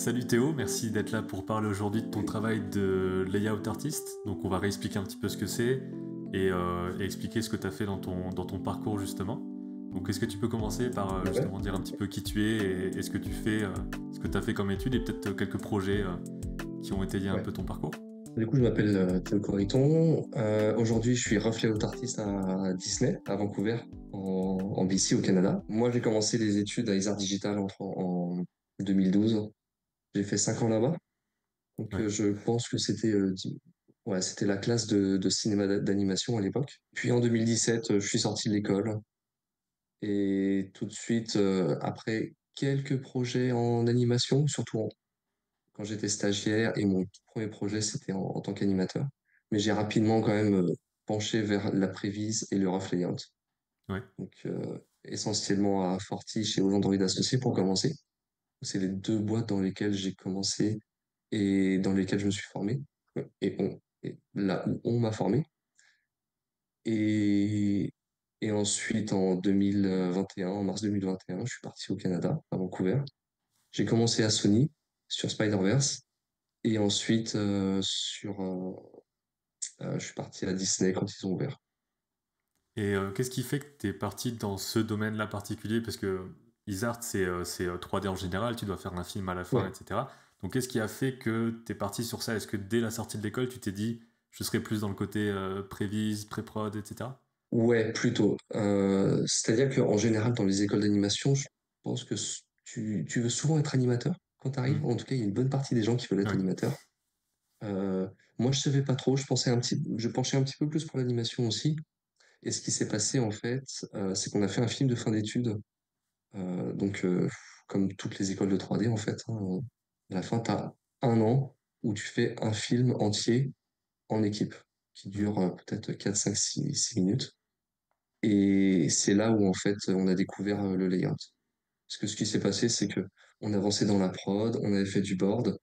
Salut Théo, merci d'être là pour parler aujourd'hui de ton travail de layout artiste. Donc on va réexpliquer un petit peu ce que c'est et expliquer ce que tu as fait dans ton parcours justement. Donc est-ce que tu peux commencer par Ouais. justement dire un petit peu qui tu es et ce que tu fais, ce que tu as fait comme étude et peut-être quelques projets qui ont étayé un Ouais. peu ton parcours? Du coup, je m'appelle Théo Corriton. Aujourd'hui, je suis rough layout artiste à Disney, à Vancouver, en BC, au Canada. Moi, j'ai commencé les études à Isart Digital en 2012. J'ai fait 5 ans là-bas. Donc, Ouais, je pense que ouais, c'était la classe de cinéma d'animation à l'époque. Puis en 2017, je suis sorti de l'école. Et tout de suite, après quelques projets en animation, quand j'étais stagiaire, et mon tout premier projet, c'était en tant qu'animateur. Mais j'ai rapidement quand même penché vers la prévise et le rough layout. ouais. Donc, essentiellement à Fortiche et aux Android Associés pour commencer. C'est les deux boîtes dans lesquelles j'ai commencé et dans lesquelles je me suis formé. Et là où on m'a formé. Et, et ensuite, en 2021, en mars 2021, je suis parti au Canada, à Vancouver. J'ai commencé à Sony sur Spider-Verse. Et ensuite, je suis parti à Disney quand ils ont ouvert. Et qu'est-ce qui fait que tu es parti dans ce domaine-là particulier? Parce que IsArt, c'est 3D en général, tu dois faire un film à la fin, Ouais, etc. Donc qu'est-ce qui a fait que tu es parti sur ça? Est-ce que dès la sortie de l'école, tu t'es dit, je serai plus dans le côté prévise, pré-prod, etc. ouais, plutôt. C'est-à-dire qu'en général, dans les écoles d'animation, je pense que tu veux souvent être animateur quand tu arrives. Hmm. En tout cas, il y a une bonne partie des gens qui veulent être Oui, animateurs. Moi, je savais pas trop. Je penchais un petit peu plus pour l'animation aussi. Et ce qui s'est passé, en fait, c'est qu'on a fait un film de fin d'études. Donc, comme toutes les écoles de 3D, en fait, hein, à la fin, tu as un an où tu fais un film entier en équipe qui hmm. dure peut-être 4 5 6 minutes. Et c'est là où, en fait, on a découvert le layout. Parce que ce qui s'est passé, c'est que on avançait dans la prod, on avait fait du board,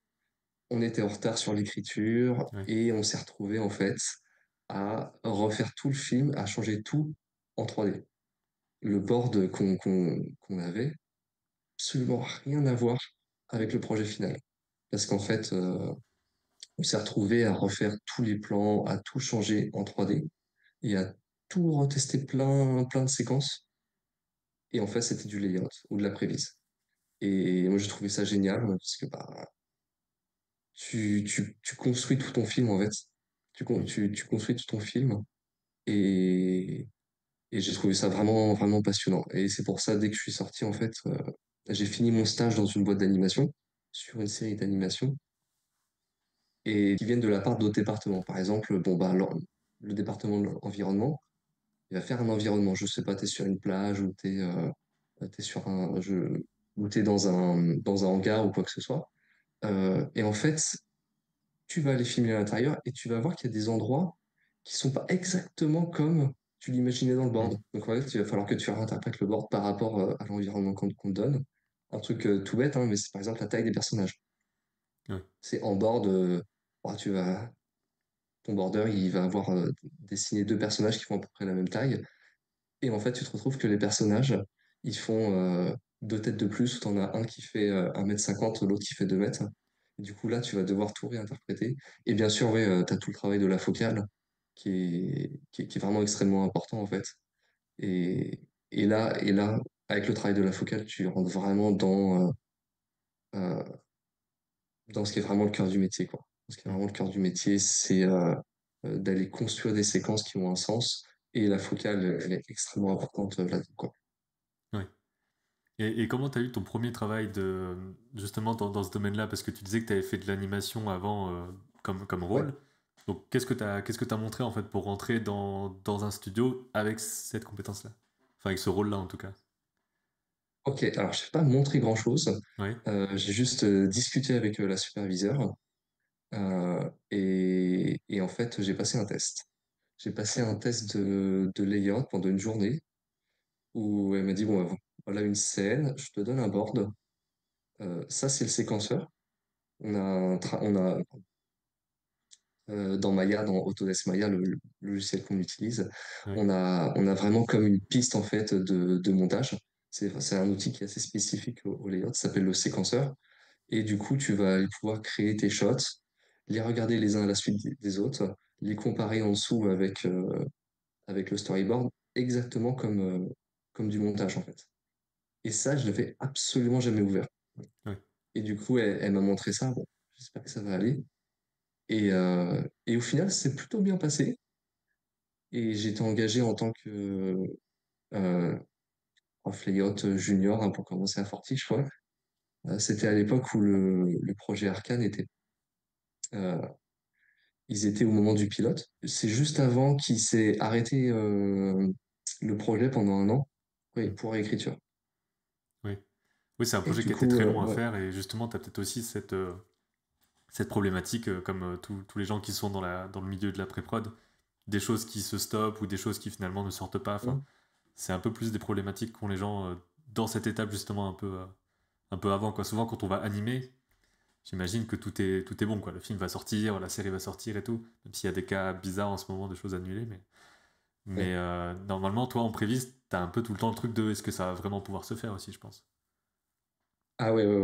on était en retard sur l'écriture Ouais. et on s'est retrouvé, en fait, à refaire tout le film, à changer tout en 3D. Le board qu'on avait, absolument rien à voir avec le projet final. Parce qu'en fait, on s'est retrouvé à refaire tous les plans, à tout changer en 3D et à tout retester plein de séquences. Et en fait, c'était du layout ou de la prévise. Et moi, j'ai trouvé ça génial parce que bah, tu construis tout ton film en fait. Hmm. Tu construis tout ton film et, et j'ai trouvé ça vraiment passionnant. Et c'est pour ça, dès que je suis sorti, en fait, j'ai fini mon stage dans une boîte d'animation sur une série d'animation et qui viennent de la part d'autres départements. Par exemple, bon, bah, le département de l'environnement, il va faire un environnement. Je sais pas, tu es sur une plage ou t'es sur ou t'es dans un hangar ou quoi que ce soit. Et en fait, tu vas aller filmer à l'intérieur et tu vas voir qu'il y a des endroits qui sont pas exactement comme tu l'imaginais dans le board. Hmm. Donc en fait, il va falloir que tu réinterprètes le board par rapport à l'environnement qu'on te donne. Un truc tout bête, hein, mais c'est par exemple la taille des personnages. Ouais. C'est en board, ton border, il va avoir dessiné deux personnages qui font à peu près la même taille. Et en fait, tu te retrouves que les personnages, ils font deux têtes de plus. T'en as un qui fait 1,50 m, l'autre qui fait 2 mètres. Et du coup, là, tu vas devoir tout réinterpréter. Et bien sûr, ouais, tu as tout le travail de la focale qui est vraiment extrêmement important, en fait. Et là, avec le travail de la focale, tu rentres vraiment euh, dans ce qui est vraiment le cœur du métier, quoi. Ce qui est Hmm. vraiment le cœur du métier, c'est d'aller construire des séquences qui ont un sens. Et la focale, elle est extrêmement importante là-dedans, quoi. Ouais. Et comment tu as eu ton premier travail justement dans ce domaine-là? Parce que tu disais que tu avais fait de l'animation avant comme Ouais. rôle. Donc qu'est-ce que t'as montré en fait pour rentrer dans un studio avec cette compétence-là? Enfin avec ce rôle-là en tout cas. Ok, alors je ne vais pas montrer grand-chose. Ouais, J'ai juste discuté avec la superviseure et en fait j'ai passé un test. J'ai passé un test de layout pendant une journée où elle m'a dit, bon, voilà une scène, je te donne un board. Ça c'est le séquenceur. On a dans Maya, dans Autodesk Maya, le logiciel qu'on utilise, ouais, on a vraiment comme une piste en fait de montage. C'est un outil qui est assez spécifique au layout, ça s'appelle le séquenceur. Et du coup, tu vas aller pouvoir créer tes shots, les regarder les uns à la suite des autres, les comparer en dessous avec le storyboard, exactement comme du montage en fait. Et ça, je l'avais absolument jamais ouvert. Ouais, Et du coup, elle m'a montré ça. Bon, j'espère que ça va aller. Et au final, c'est plutôt bien passé. Et j'étais engagé en tant que euh, prof layout junior hein, pour commencer à Forti, je crois. C'était à l'époque où le projet Arcane était. euh, Ils étaient au moment du pilote. C'est juste avant qu'il s'est arrêté le projet pendant un an oui, mm, pour réécriture. oui. Oui, c'est un Et projet du qui était coup, très long à ouais. faire et justement, tu as peut-être aussi cette problématique, comme tous les gens qui sont dans le milieu de la pré-prod, des choses qui se stoppent ou des choses qui finalement ne sortent pas. Enfin, Hum, c'est un peu plus des problématiques qu'ont les gens dans cette étape justement un peu avant. Quoi. Souvent, quand on va animer, j'imagine que tout est bon. Quoi. Le film va sortir, la série va sortir et tout, même s'il y a des cas bizarres en ce moment, de choses annulées. Mais ouais. normalement, toi, en prévise, t'as un peu tout le temps le truc de est-ce que ça va vraiment pouvoir se faire aussi, je pense. Ah ouais, ouais,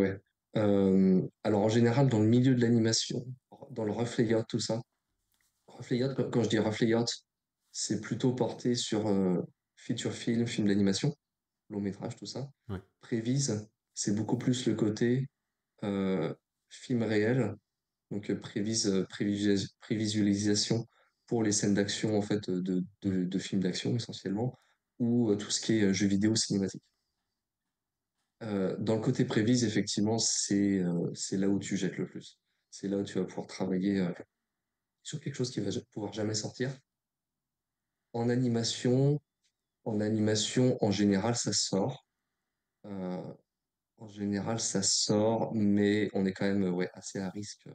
ouais. Alors en général, dans le milieu de l'animation, dans le rough layout, tout ça, rough layout, quand je dis rough layout, c'est plutôt porté sur feature film, film d'animation, long métrage, tout ça. Ouais. Prévise, c'est beaucoup plus le côté euh, film réel, donc prévisualisation pour les scènes d'action en fait Mm. de films d'action essentiellement, ou tout ce qui est jeux vidéo cinématique. Dans le côté prévise, effectivement, c'est là où tu jettes le plus. C'est là où tu vas pouvoir travailler sur quelque chose qui va pouvoir jamais sortir. En animation, en général, ça sort. Euh, En général, ça sort, mais on est quand même ouais, assez à risque.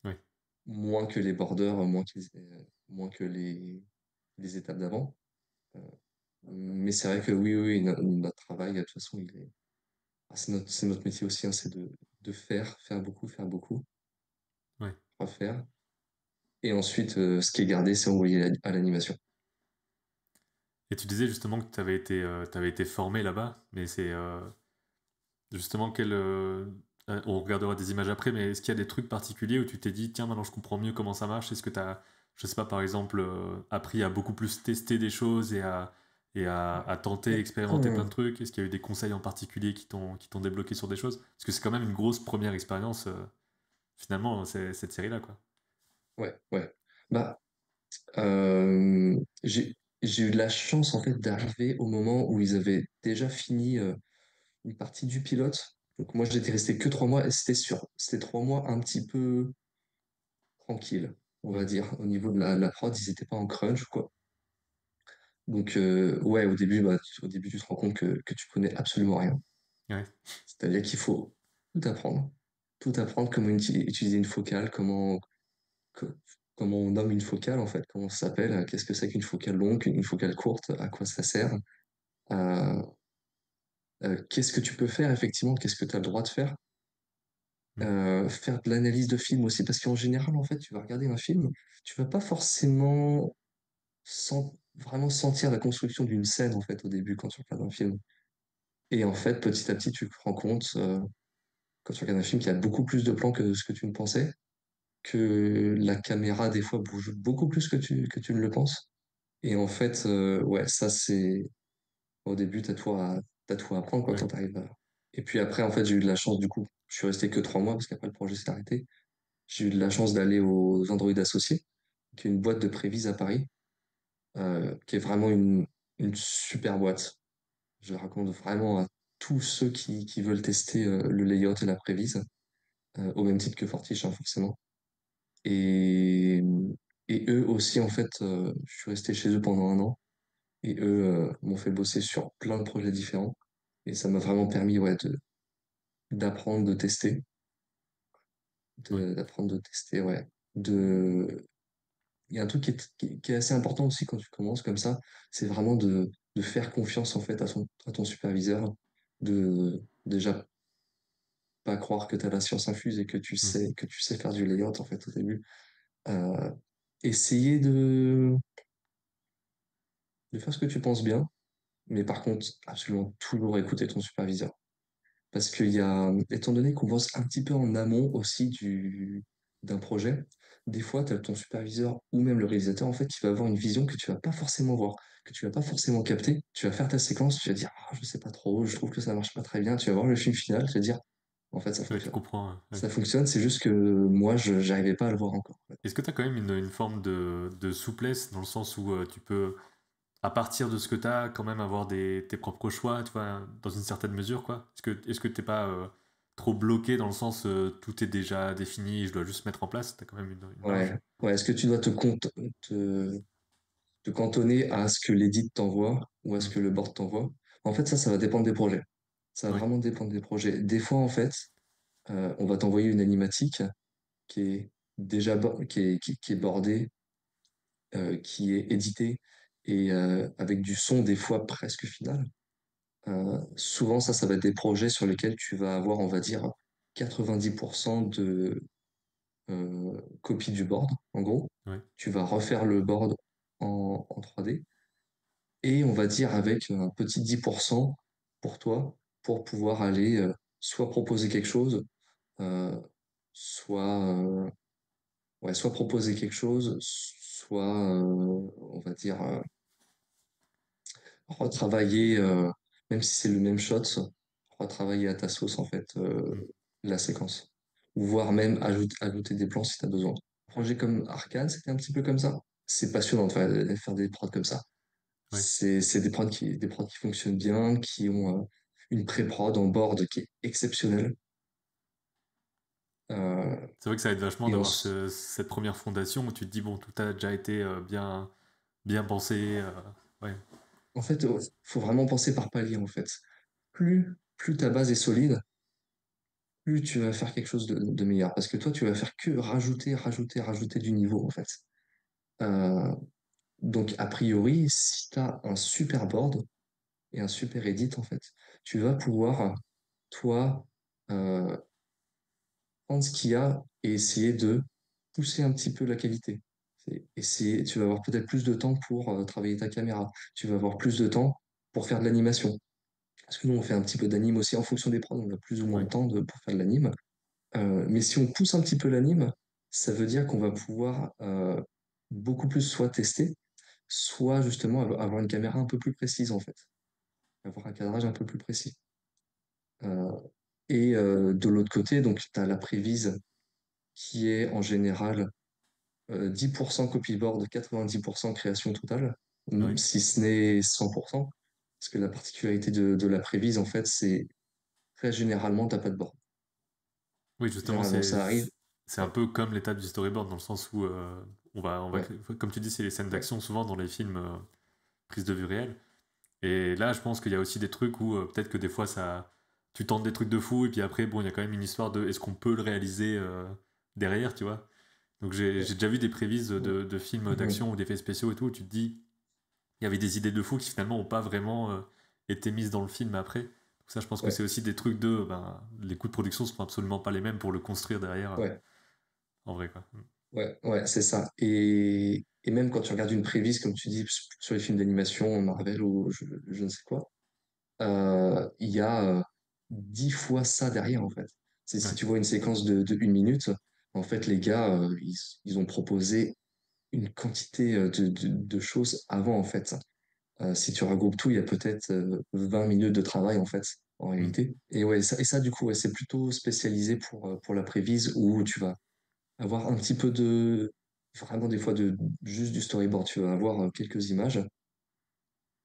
Ouais. Moins que les borders, moins que les étapes d'avant. Euh, mais c'est vrai que oui, oui, oui, notre travail, de toute façon, c'est notre métier aussi, hein, c'est de faire beaucoup, Ouais. refaire. Et ensuite, ce qui est gardé, c'est envoyé à l'animation. Et tu disais justement que t'avais été formé là-bas, mais c'est justement on regardera des images après, mais est-ce qu'il y a des trucs particuliers où tu t'es dit, tiens, maintenant je comprends mieux comment ça marche? Est-ce que t'as, je sais pas, par exemple, appris à beaucoup plus tester des choses à tenter, expérimenter plein de Hum. trucs? Est-ce qu'il y a eu des conseils en particulier qui t'ont débloqué sur des choses? Parce que c'est quand même une grosse première expérience, finalement, cette série-là, quoi. Ouais, ouais. Bah, j'ai eu de la chance, en fait, d'arriver au moment où ils avaient déjà fini une partie du pilote. Donc moi, j'étais resté que 3 mois et c'était 3 mois un petit peu tranquille, on Mm. va dire. Au niveau de la prod, ils n'étaient pas en crunch, quoi. Donc, ouais, au début, tu te rends compte que tu connais absolument rien. Ouais. C'est-à-dire qu'il faut tout apprendre. Tout apprendre, comment utiliser une focale, co- comment on nomme une focale, en fait, comment ça s'appelle, qu'est-ce que c'est qu'une focale longue, une focale courte, à quoi ça sert, euh, qu'est-ce que tu peux faire, effectivement, qu'est-ce que tu as le droit de faire. Mm. Faire de l'analyse de film aussi, parce qu'en général, en fait, tu vas regarder un film, tu vas pas forcément vraiment sentir la construction d'une scène, en fait, au début, quand tu regardes un film. Et en fait, petit à petit, tu te rends compte, quand tu regardes un film, qu'il y a beaucoup plus de plans que ce que tu ne pensais, que la caméra, des fois, bouge beaucoup plus que tu ne le penses. Et en fait, ouais, ça, c'est... Au début, t'as tout à apprendre, quoi, Ouais. quand t'arrives à... Et puis après, en fait, j'ai eu de la chance, du coup. Je suis resté que 3 mois, parce qu'après, le projet s'est arrêté. J'ai eu de la chance d'aller aux Android Associés, qui est une boîte de prévis à Paris, qui est vraiment une super boîte. Je la raconte vraiment à tous ceux qui veulent tester le layout et la prévise, au même titre que Fortiche, hein, forcément. Et, et eux aussi, en fait, je suis resté chez eux pendant un an. Et eux m'ont fait bosser sur plein de projets différents. Et ça m'a vraiment permis ouais, d'apprendre, de tester. Ouais. D'apprendre, de tester, ouais. De... Il y a un truc qui est assez important aussi quand tu commences comme ça, c'est vraiment de faire confiance en fait à ton superviseur, de déjà pas croire que tu as la science infuse et Mm. que tu sais faire du layout en fait au début. Euh, Essayer de faire ce que tu penses bien, mais par contre, absolument toujours écouter ton superviseur. parce qu'il y a, étant donné qu'on bosse un petit peu en amont aussi d'un projet, des fois, tu as ton superviseur ou même le réalisateur, en fait, qui va avoir une vision que tu vas pas forcément voir, que tu vas pas forcément capter. Tu vas faire ta séquence, tu vas dire, ah, je sais pas trop, je trouve que ça marche pas très bien. Tu vas voir le film final, tu vas dire, en fait, ça Ouais, tu fonctionne. comprends. Ouais. Ça fonctionne, c'est juste que moi, je j'arrivais pas à le voir encore, en fait. Est-ce que tu as quand même une forme de souplesse dans le sens où tu peux, à partir de ce que tu as, quand même avoir tes propres choix, tu vois, dans une certaine mesure, quoi? Est-ce que t'es pas trop bloqué dans le sens tout est déjà défini, je dois juste mettre en place, tu as quand même une marge? Ouais, ouais. Est-ce que tu dois te, te cantonner à ce que l'édit t'envoie ou à ce Hmm. que le board t'envoie? En fait, ça va dépendre des projets. Ça va Oui, vraiment dépendre des projets. Des fois, en fait, on va t'envoyer une animatique qui est déjà qui est bordée, qui est éditée et avec du son des fois presque final. Souvent, ça va être des projets sur lesquels tu vas avoir, on va dire, 90% de copie du board, en gros. oui, Tu vas refaire le board en 3D et on va dire avec un petit 10% pour toi pour pouvoir aller soit proposer quelque chose, euh, soit, ouais, soit proposer quelque chose, soit, on va dire, retravailler, même si c'est le même shot, retravailler à ta sauce, en fait, hmm, la séquence. Ou voire même ajouter des plans si tu as besoin. Un projet comme Arcane, c'était un petit peu comme ça. C'est passionnant de faire des prods comme ça. oui. C'est des prods qui fonctionnent bien, qui ont une pré-prod en board qui est exceptionnelle. Euh, C'est vrai que ça aide vachement et on, d'avoir cette première fondation où tu te dis, bon, tout a déjà été bien pensé. Ouais, en fait, faut vraiment penser par palier, en fait. Plus ta base est solide, plus tu vas faire quelque chose de meilleur. Parce que toi, tu vas faire que rajouter du niveau, en fait. Euh, donc, a priori, si tu as un super board et un super edit, en fait, tu vas pouvoir, toi, euh, prendre ce qu'il y a et essayer de pousser un petit peu la qualité. Tu vas avoir peut-être plus de temps pour travailler ta caméra. Tu vas avoir plus de temps pour faire de l'animation. Parce que nous, on fait un petit peu d'anime aussi en fonction des prods, on a plus ou moins oui, de temps pour faire de l'anime. Mais si on pousse un petit peu l'anime, ça veut dire qu'on va pouvoir beaucoup plus soit tester, soit justement avoir une caméra un peu plus précise en fait, avoir un cadrage un peu plus précis. Euh, et de l'autre côté, donc tu as la prévise qui est en général 10% copyboard, 90% création totale, oui. si ce n'est 100%. Parce que la particularité de la prévise, en fait, c'est très généralement, t'as pas de board. Oui, justement, Généralement, ça arrive. c'est un Ouais, peu comme l'étape du storyboard dans le sens où ouais, comme tu dis, c'est les scènes ouais. d'action souvent dans les films prise de vue réelle. Et là, je pense qu'il y a aussi des trucs où peut-être que des fois tu tentes des trucs de fou et puis après, bon, il y a quand même une histoire de est-ce qu'on peut le réaliser derrière, tu vois. Donc j'ai Ouais. déjà vu des prévises Ouais. de films Mhm. d'action ou d'effets spéciaux et tout, où tu te dis, il y avait des idées de fou qui finalement n'ont pas vraiment été mises dans le film après. Donc ça, je pense que Ouais, c'est aussi des trucs ben, les coûts de production sont absolument pas les mêmes pour le construire derrière, ouais, en vrai, quoi. ouais, ouais, c'est ça. Et même quand tu regardes une prévise, comme tu dis, sur les films d'animation, Marvel ou je ne sais quoi, il y a 10 fois ça derrière, en fait. Si Ouais, tu vois une séquence de 1 minute, en fait, les gars, ils ont proposé une quantité de choses avant, en fait. Si tu regroupes tout, il y a peut-être 20 minutes de travail, en fait, en mm, réalité. Et ça du coup, ouais, c'est plutôt spécialisé pour la prévise où tu vas avoir un petit peu vraiment des fois juste du storyboard. Tu vas avoir quelques images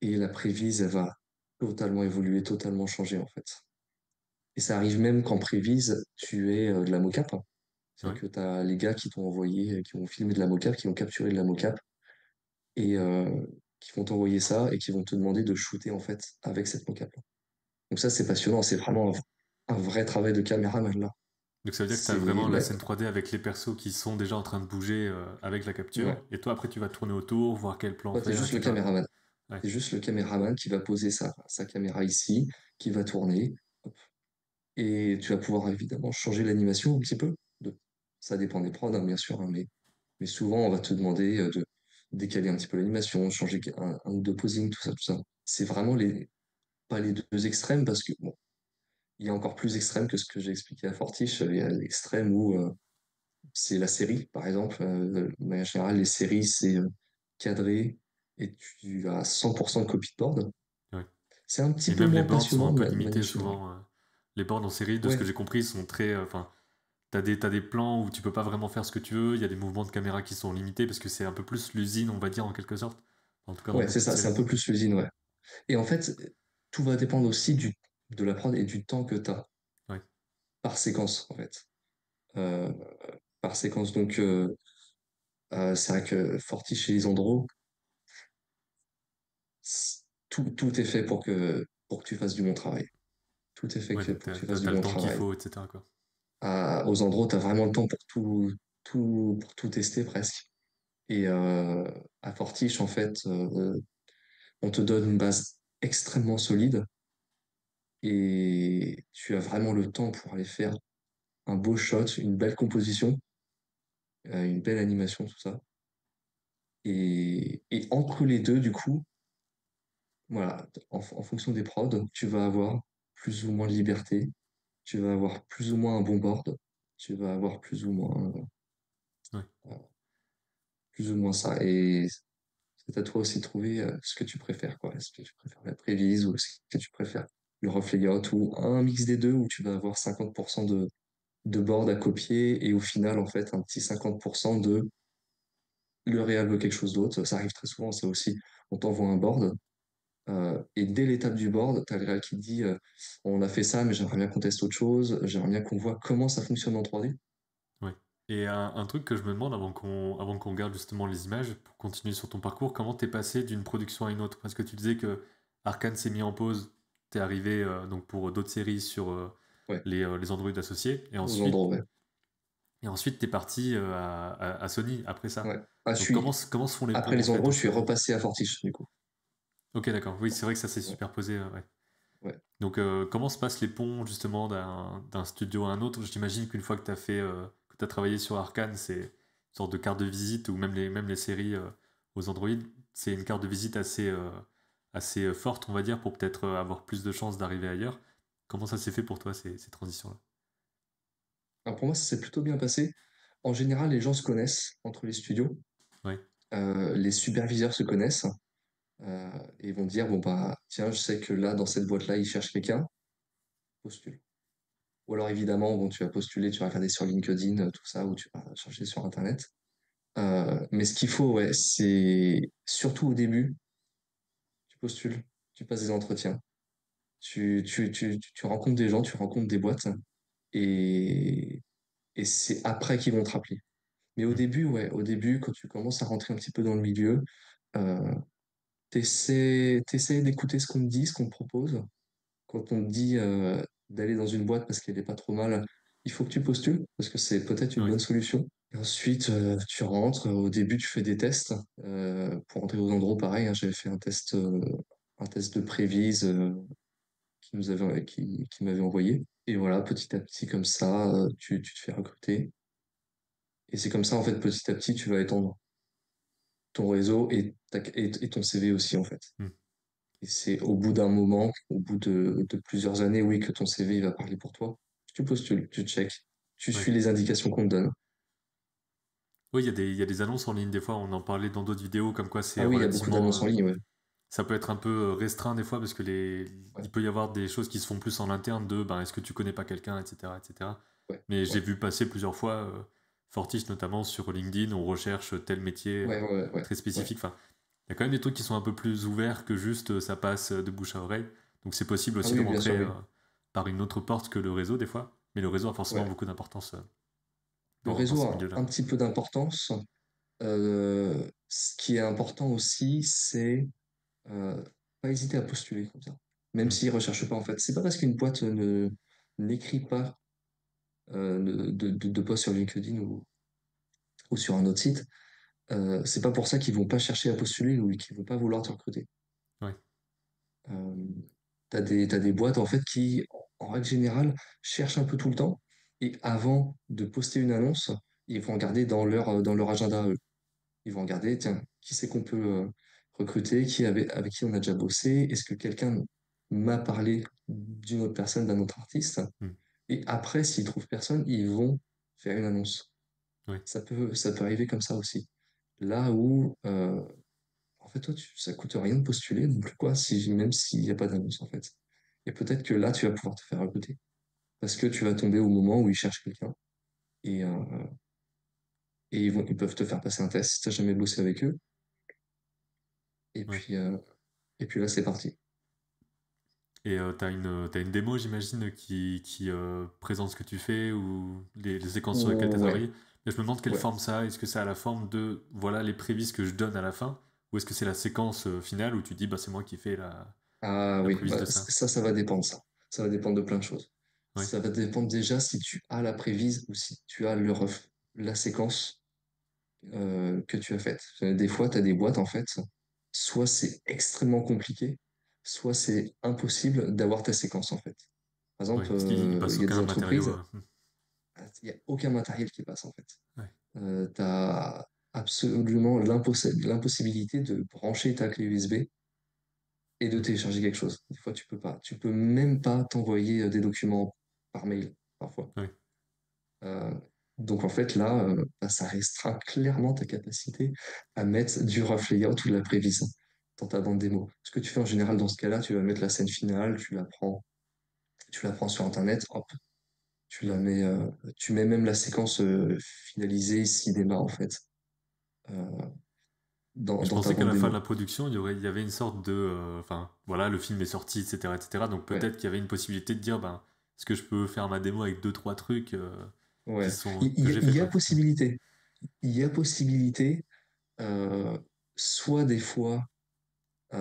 et la prévise, elle va totalement évoluer, totalement changer, en fait. Et ça arrive même qu'en prévise, tu aies de la mocap. ouais. C'est-à-dire que tu as les gars qui t'ont envoyé, qui ont filmé de la mocap, qui ont capturé de la mocap et qui vont t'envoyer ça et qui vont te demander de shooter en fait avec cette mocap. Donc ça, c'est passionnant, c'est vraiment un vrai travail de caméraman là. Donc ça veut dire que tu as C'est vraiment la bah, scène 3D avec les persos qui sont déjà en train de bouger avec la capture, ouais. et toi après tu vas tourner autour, voir quel plan Toi, t'es faire, juste le etc. caméraman. Ouais. T'es juste le caméraman qui va poser sa caméra ici, qui va tourner, hop. Et tu vas pouvoir évidemment changer l'animation un petit peu. Ça dépend des prods, hein, bien sûr, hein, mais souvent on va te demander de décaler un petit peu l'animation, changer un ou deux posings, tout ça, tout ça. C'est vraiment pas les deux extrêmes parce que bon, il y a encore plus extrême que ce que j'ai expliqué à Fortiche. Il y a l'extrême où c'est la série, par exemple. De manière générale, les séries, c'est cadré et tu as 100% de copie de board. Ouais. C'est un petit Et peu même les moins boards sont passionnant un peu de manière limités générale. souvent. Les boards en série, de ce que Ouais, j'ai compris, sont très. Enfin, t'as des plans où tu peux pas vraiment faire ce que tu veux. Il y a des mouvements de caméra qui sont limités parce que c'est un peu plus l'usine, on va dire en quelque sorte. En tout cas, dans ouais, c'est beaucoup de ça, c'est un séries. peu plus l'usine, ouais. Et en fait, tout va dépendre aussi de la prod et du temps que tu as Ouais, par séquence, en fait. Euh, Par séquence. Donc, c'est vrai que Forti chez Lisandro, tout est fait pour que tu fasses du bon travail. Tout est fait ouais, donc pour que tu fasses du t'as le bon temps qu'il travail. faut, etc. quoi. Aux Andro, tu as vraiment le temps pour tout tester presque. Et à Fortiche, en fait, on te donne une base extrêmement solide et tu as vraiment le temps pour aller faire un beau shot, une belle composition, une belle animation, tout ça. Et entre les deux, du coup, voilà, en fonction des prods, tu vas avoir plus ou moins de liberté, tu vas avoir plus ou moins un bon board, tu vas avoir Ouais. plus ou moins ça. Et c'est à toi aussi de trouver ce que tu préfères, quoi. Est-ce que tu préfères la prévise ou est-ce que tu préfères le rough layout ou un mix des deux où tu vas avoir 50% de board à copier et au final, en fait, un petit 50% de le réel veut quelque chose d'autre. Ça arrive très souvent, ça aussi. On t'envoie un board et dès l'étape du board, tu as le réel qui te dit on a fait ça, mais j'aimerais bien qu'on teste autre chose, j'aimerais bien qu'on voit comment ça fonctionne en 3D. Ouais. Et un truc que je me demande avant qu'on regarde justement les images, pour continuer sur ton parcours, comment t'es passé d'une production à une autre? Parce que tu disais que Arcane s'est mis en pause, t'es arrivé donc pour d'autres séries sur Ouais, les Android associés, aux endroits, ouais. et ensuite t'es parti à Sony après ça. Ouais. Ah, Donc comment se font les après ponts en les fait endroits, je suis entre... repassé à Fortiche, du coup. Ok d'accord, oui c'est vrai que ça s'est Ouais, superposé, ouais. ouais. Donc comment se passent les ponts justement d'un studio à un autre? J'imagine qu'une fois que que t'as travaillé sur Arcane, c'est une sorte de carte de visite, ou même les séries aux Android, c'est une carte de visite assez forte, on va dire, pour peut-être avoir plus de chances d'arriver ailleurs. Comment ça s'est fait pour toi, ces transitions-là? Alors pour moi, ça s'est plutôt bien passé. En général, les gens se connaissent entre les studios. Ouais, Les superviseurs se connaissent et vont dire, bon bah tiens, je sais que là, dans cette boîte-là, ils cherchent quelqu'un, postule. Ou alors évidemment, bon, tu vas postuler, tu vas regarder sur LinkedIn, tout ça, ou tu vas chercher sur Internet. Mais ce qu'il faut, ouais, c'est surtout au début, tu postules, tu passes des entretiens, tu rencontres des gens, tu rencontres des boîtes, et, et c'est après qu'ils vont te rappeler. Mais au mm, début, ouais, au début, quand tu commences à rentrer un petit peu dans le milieu, euh, t'essaies d'écouter ce qu'on te dit, ce qu'on te propose. Quand on te dit d'aller dans une boîte parce qu'elle n'est pas trop mal, il faut que tu postules parce que c'est peut-être une ouais, bonne solution. Et ensuite, tu rentres. Au début, tu fais des tests. Pour rentrer aux endroits, pareil, hein, j'avais fait un test de prévise qui m'avait envoyé. Et voilà, petit à petit, comme ça, tu te fais recruter. Et c'est comme ça, en fait, petit à petit, tu vas étendre ton réseau et ton CV aussi, en fait. mm, Et c'est au bout d'un moment, au bout de plusieurs années, oui, que ton CV il va parler pour toi. Tu postules, tu check, tu ouais. suis les indications qu'on te donne. Oui, il y a des annonces en ligne, des fois, on en parlait dans d'autres vidéos, comme quoi c'est Ah oui, il y a beaucoup d'annonces en ligne, ouais. ça peut être un peu restreint des fois parce que Ouais, il peut y avoir des choses qui se font plus en interne de ben, est-ce que tu connais pas quelqu'un, etc., etc. ouais, Mais j'ai ouais, vu passer plusieurs fois Fortiche notamment sur LinkedIn, on recherche tel métier ouais, ouais, ouais, très ouais, spécifique. Enfin, il y a quand même des trucs qui sont un peu plus ouverts que juste ça passe de bouche à oreille. Donc c'est possible Ah aussi de oui, bien sûr, rentrer oui. par une autre porte que le réseau des fois. Mais le réseau a forcément Ouais. beaucoup d'importance Le dans réseau ce a milieu-là. un petit peu d'importance. Ce qui est important aussi, c'est euh, pas hésiter à postuler comme ça. Même Hmm. s'ils ne recherchent pas, en fait. C'est pas parce qu'une boîte ne n'écrit pas de post sur LinkedIn ou sur un autre site, c'est pas pour ça qu'ils vont pas chercher à postuler ou qu'ils vont pas vouloir te recruter. Ouais, Euh, t'as des boîtes en fait qui, en règle générale, cherchent un peu tout le temps et avant de poster une annonce, ils vont regarder dans leur agenda à eux. Ils vont regarder, tiens, qui c'est qu'on peut recruter, avec qui on a déjà bossé, est-ce que quelqu'un m'a parlé d'une autre personne, d'un autre artiste. Hmm. Et après, s'ils trouvent personne, ils vont faire une annonce. Oui, Ça peut arriver comme ça aussi. Là où, en fait, toi, ça coûte rien de postuler, donc quoi, même s'il n'y a pas d'annonce, en fait. Et peut-être que là, tu vas pouvoir te faire recruter. Parce que tu vas tomber au moment où ils cherchent quelqu'un. Et, euh, et ils peuvent te faire passer un test si tu n'as jamais bossé avec eux. Et oui. puis, euh, et puis là, c'est parti. Et t'as une démo, j'imagine, qui présente ce que tu fais ou les séquences sur lesquelles tu as Ouais, travaillé. Mais je me demande quelle ouais. forme ça a. Est-ce que c'est à la forme de voilà les prévises que je donne à la fin ou est-ce que c'est la séquence finale où tu dis bah c'est moi qui fais Ah la oui, prévise bah, de ça? ça va dépendre, ça. Ça va dépendre de plein de choses. Oui, Ça va dépendre déjà si tu as la prévise ou si tu as la séquence que tu as faite. Des fois, tu as des boîtes, en fait, soit c'est extrêmement compliqué, soit c'est impossible d'avoir ta séquence, en fait. Par oui. exemple, Parce qu'il passe il y a des aucun matériau. entreprises, il n'y a aucun matériel qui passe, en fait. Ouais. Tu as absolument l'impossibilité de brancher ta clé USB et de Hmm. télécharger quelque chose. Des fois, tu peux pas. Tu peux même pas t'envoyer des documents par mail, parfois. Oui, Euh, donc, en fait, là, bah, ça restreint clairement ta capacité à mettre du rough layout ou de la prévision dans ta bande démo. Ce que tu fais en général dans ce cas-là, tu vas mettre la scène finale, tu la prends sur Internet, hop, tu la hmm. mets, tu mets même la séquence finalisée cinéma, en fait, euh, dans, Mais je dans ta pensais qu'à bande la fin de démo. la production, il y avait une sorte de enfin voilà le film est sorti etc etc. Donc Ouais. peut-être qu'il y avait une possibilité de dire ben est-ce que je peux faire ma démo avec deux trois trucs qui Ouais. sont Il que y, a j'ai il fait y a quoi. possibilité. Il y a possibilité. Euh, soit des fois,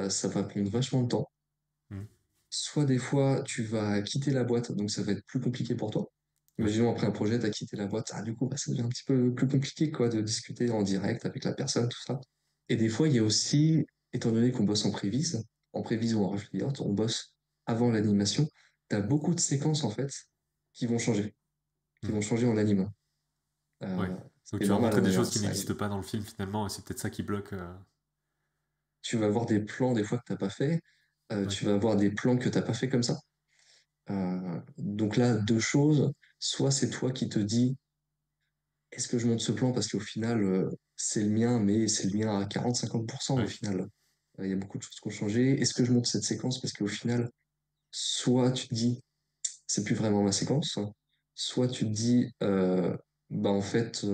ça va prendre vachement de temps, Hmm. soit des fois, tu vas quitter la boîte, donc ça va être plus compliqué pour toi. Oui, Imaginons après un projet, tu as quitté la boîte, du coup, bah, ça devient un petit peu plus compliqué quoi, de discuter en direct avec la personne, tout ça. Et des fois, il y a aussi, étant donné qu'on bosse en prévise ou en rough layout, on bosse avant l'animation, tu as beaucoup de séquences en fait qui vont changer, qui hmm. vont changer en anime. Ouais. Euh, Donc c'est tu vas normal, montrer des hein, choses qui n'existent pas dans le film finalement et c'est peut-être ça qui bloque. tu vas avoir des plans des fois que t'as pas fait, Ouais, tu vas avoir des plans que t'as pas fait comme ça. Donc là, deux choses. Soit c'est toi qui te dis, est-ce que je monte ce plan parce qu'au final, c'est le mien, mais c'est le mien à 40-50% au ouais. final. Il y a beaucoup de choses qui ont changé. Est-ce que je monte cette séquence parce qu'au final, soit tu te dis, c'est plus vraiment ma séquence, soit tu te dis, bah en fait,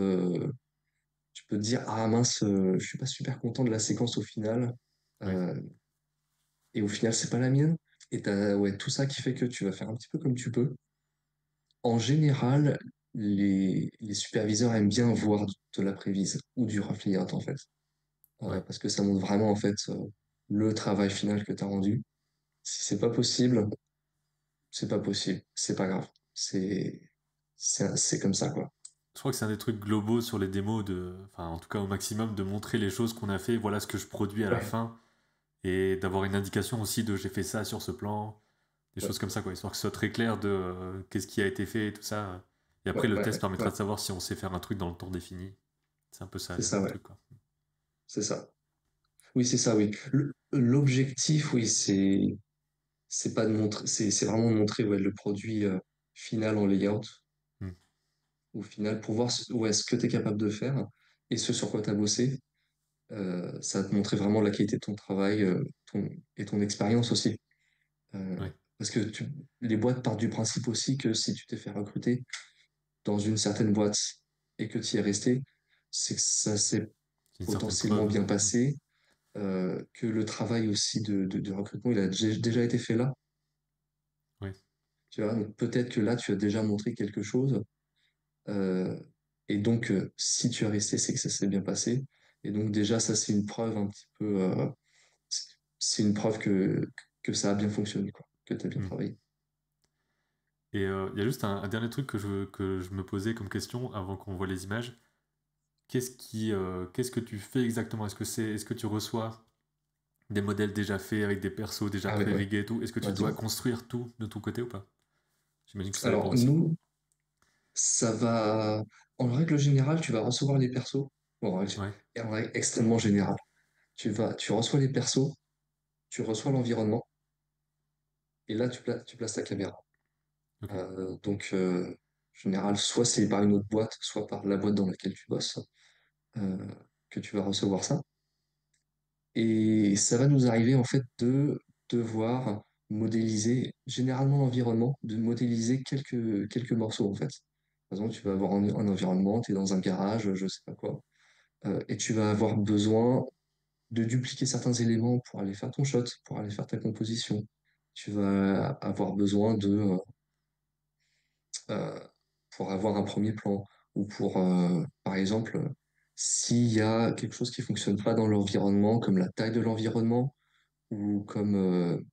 tu peux te dire, ah mince, je suis pas super content de la séquence au final. Ouais. Euh, et au final, c'est pas la mienne. Et t'as, ouais, tout ça qui fait que tu vas faire un petit peu comme tu peux. En général, les superviseurs aiment bien voir de la prévise ou du rough layout, en fait. Ouais. Parce que ça montre vraiment, en fait, le travail final que tu as rendu. Si c'est pas possible, c'est pas possible. C'est pas grave. C'est comme ça, quoi. Je crois que c'est un des trucs globaux sur les démos de enfin en tout cas au maximum de montrer les choses qu'on a fait, voilà ce que je produis à la Ouais, fin et d'avoir une indication aussi de j'ai fait ça sur ce plan, des ouais, choses comme ça quoi, histoire que ce soit très clair de qu'est-ce qui a été fait et tout ça. Et ouais, après le ouais, test ouais, permettra ouais. de savoir si on sait faire un truc dans le temps défini. C'est un peu ça C'est ça, le ouais. truc quoi. C'est ça. Oui, c'est ça, oui. L'objectif, oui, c'est pas de montrer, c'est vraiment de montrer ouais, le produit final en layout, Hmm. au final, pour voir ouais, ce que tu es capable de faire et ce sur quoi tu as bossé. Ça va te montrer vraiment la qualité de ton travail et ton expérience aussi. Euh, Ouais. parce que les boîtes partent du principe aussi que si tu t'es fait recruter dans une certaine boîte et que tu y es resté, c'est que ça s'est C'est une certaine potentiellement preuve. bien passé, que le travail aussi de recrutement, il a déjà été fait là. Ouais. Tu vois, donc peut-être que là, tu as déjà montré quelque chose. euh, et donc, si tu es resté, c'est que ça s'est bien passé. Et donc déjà, ça, c'est une preuve un petit peu. C'est une preuve que ça a bien fonctionné, quoi, que tu as bien Hmm. travaillé. Et il y a juste un dernier truc que je me posais comme question avant qu'on voit les images. Qu'est-ce que tu fais exactement? Est-ce que tu reçois des modèles déjà faits avec des persos déjà Ah ouais, ouais, pré-riggés et tout? Est-ce que tu ouais, dois dis-moi. construire tout de ton côté ou pas? J'imagine que ça dépend Alors, aussi. nous, ça va. En règle générale, tu vas recevoir les persos. Bon, Ouais, en règle extrêmement générale. Tu reçois les persos, tu reçois l'environnement, Et là, tu places ta caméra. Ok. Donc, en général, soit c'est par une autre boîte, soit par la boîte dans laquelle tu bosses, euh, que tu vas recevoir ça. Et ça va nous arriver en fait de devoir modéliser, généralement l'environnement, de modéliser quelques morceaux en fait. Par exemple, tu vas avoir un environnement, tu es dans un garage, je sais pas quoi, et tu vas avoir besoin de dupliquer certains éléments pour aller faire ton shot, pour aller faire ta composition. Tu vas avoir besoin euh, pour avoir un premier plan, ou pour, par exemple, s'il y a quelque chose qui fonctionne pas dans l'environnement, comme la taille de l'environnement, ou comme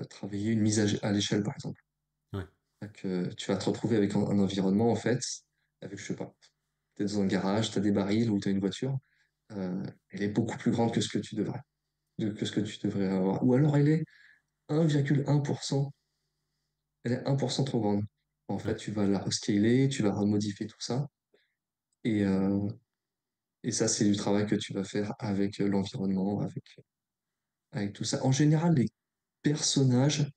travailler une mise à l'échelle, par exemple. Ouais. Que tu vas te retrouver avec un environnement, en fait, avec, je sais pas, tu es dans un garage, tu as des barils ou tu as une voiture, elle est beaucoup plus grande que ce que tu devrais, que ce que tu devrais avoir. Ou alors elle est 1,1%, elle est 1% trop grande. En fait, Ouais. tu vas la rescaler, tu vas remodifier tout ça. Et, euh, et ça, c'est du travail que tu vas faire avec l'environnement, avec tout ça. En général, les personnages,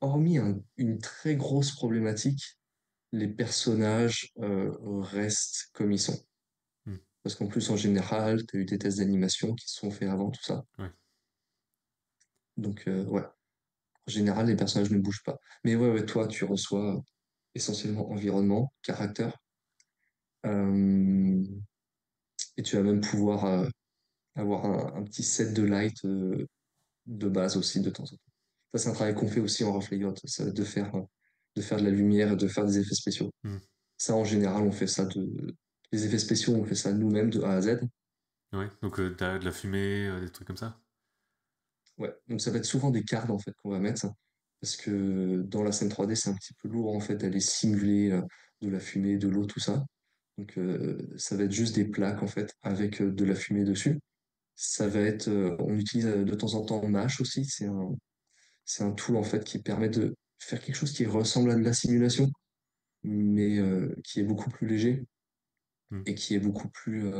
hormis une très grosse problématique, les personnages restent comme ils sont. Hmm. Parce qu'en plus, en général, tu as eu des tests d'animation qui se sont faits avant tout ça. Ouais. Donc, ouais, en général, les personnages ne bougent pas. Mais ouais, ouais, toi, tu reçois essentiellement environnement, caractère, euh, et tu vas même pouvoir avoir un petit set de light de base aussi de temps en temps. Ça, c'est un travail qu'on fait aussi en Rough Layout, ça va être de faire de la lumière et de faire des effets spéciaux. Hmm. Ça, en général, on fait ça les effets spéciaux, on fait ça nous-mêmes de A à Z. Ouais. Donc, t'as de la fumée, des trucs comme ça? Ouais, donc ça va être souvent des cartes en fait qu'on va mettre, parce que dans la scène 3D, c'est un petit peu lourd en fait d'aller simuler de la fumée, de l'eau, tout ça. Donc ça va être juste des plaques en fait avec de la fumée dessus. Ça va être, on utilise de temps en temps Mesh aussi, c'est un tool en fait qui permet de faire quelque chose qui ressemble à de la simulation, mais qui est beaucoup plus léger Hmm. et qui est beaucoup plus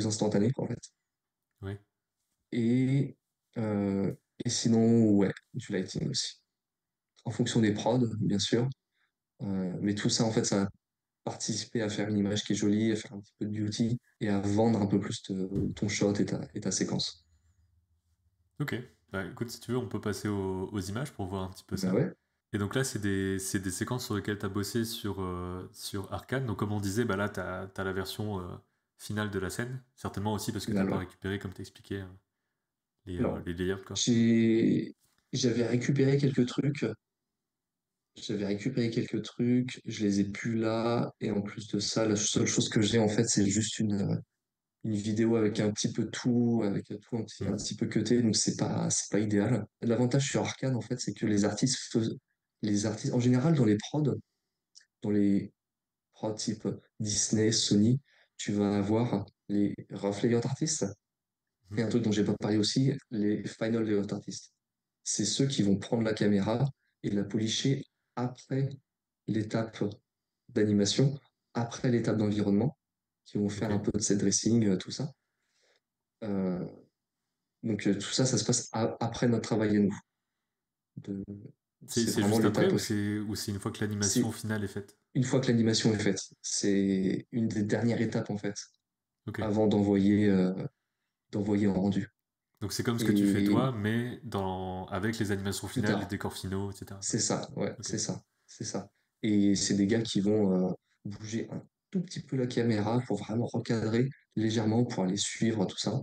instantané en fait. Ouais. Et, euh, et sinon, ouais, du lighting aussi. En fonction des prods, bien sûr. Mais tout ça, en fait, ça va participer à faire une image qui est jolie, à faire un petit peu de beauty et à vendre un peu plus ton shot et ta séquence. Ok. Bah, écoute, si tu veux, on peut passer aux images pour voir un petit peu Bah ça. ouais, Et donc là, c'est des séquences sur lesquelles tu as bossé sur Arcane. Donc comme on disait, bah là, tu as la version finale de la scène. Certainement aussi parce que tu pas finalement. récupéré, comme tu expliqué, Non. les layouts, quoi. J'ai, j'avais récupéré quelques trucs. J'avais récupéré quelques trucs. Je les ai plus là. Et en plus de ça, la seule chose que j'ai, en fait, c'est juste une vidéo avec un petit peu de tout, avec tout Hmm. un petit peu cuté, donc c'est pas idéal. L'avantage sur Arcane, en fait, c'est que les artistes, en général, dans les prods type Disney, Sony, tu vas avoir les rough layout artists, Mhm. et un truc dont j'ai pas parlé aussi, les final layout artists. C'est ceux qui vont prendre la caméra et la polisher après l'étape d'animation, après l'étape d'environnement, qui vont faire Ok. un peu de set dressing, tout ça. Euh, Donc tout ça, ça se passe après notre travail à nous. De- C'est C'est vraiment juste après l'étape. ou c'est une fois que l'animation C'est finale est faite? une fois que l'animation est faite. C'est une des dernières étapes en fait, Ok. avant d'envoyer en rendu. Donc c'est comme ce que tu fais Et toi, mais avec les animations plus finales, les tard, décors finaux, etc. Quoi. c'est ça, ouais, Ok. c'est ça, c'est ça. Et c'est des gars qui vont bouger un tout petit peu la caméra pour vraiment recadrer légèrement pour aller suivre tout ça,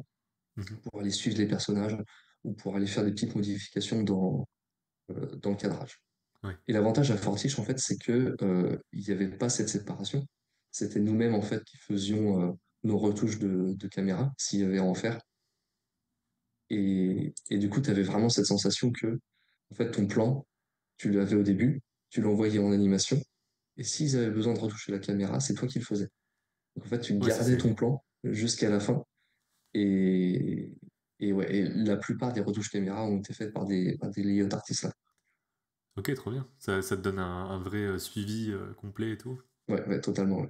Mhm. pour aller suivre les personnages ou pour aller faire des petites modifications dans le cadrage. Ouais. Et l'avantage à Fortiche, en fait, c'est que il n'y avait pas cette séparation. C'était nous-mêmes, en fait, qui faisions nos retouches de caméra, s'il y avait à en faire. Et du coup, tu avais vraiment cette sensation que, en fait, ton plan, tu l'avais au début, tu l'envoyais en animation, et s'ils avaient besoin de retoucher la caméra, c'est toi qui le faisais. Donc, en fait, tu Ouais, ça gardais ton c'est. plan jusqu'à la fin. Et, et ouais, et la plupart des retouches caméra ont été faites par des layout artistes là. Ok, trop bien. Ça te donne un vrai suivi complet et tout. Ouais, ouais, totalement. Ouais.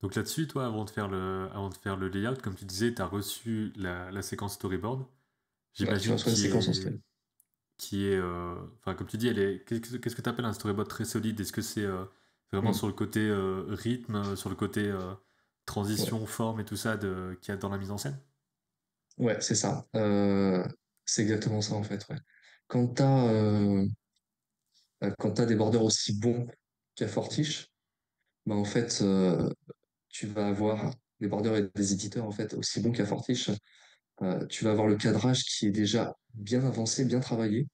Donc là-dessus, toi, avant de faire le layout, comme tu disais, tu as reçu la séquence storyboard. Ouais, tu J'imagine reçois une qu'il séquence en est, stream. qui est, enfin, comme tu dis, qu'est-ce que tu appelles un storyboard très solide? Est-ce que c'est vraiment Mm. sur le côté rythme, sur le côté Ouais, transition, forme et tout ça qu'il y a dans la mise en scène? ouais, c'est ça. C'est exactement ça en fait. Ouais. Quand t'as des bordeurs aussi bons qu'à Fortiche, bah en fait, tu vas avoir des bordeurs et des éditeurs en fait aussi bons qu'à Fortiche. Tu vas avoir le cadrage qui est déjà bien avancé, bien travaillé.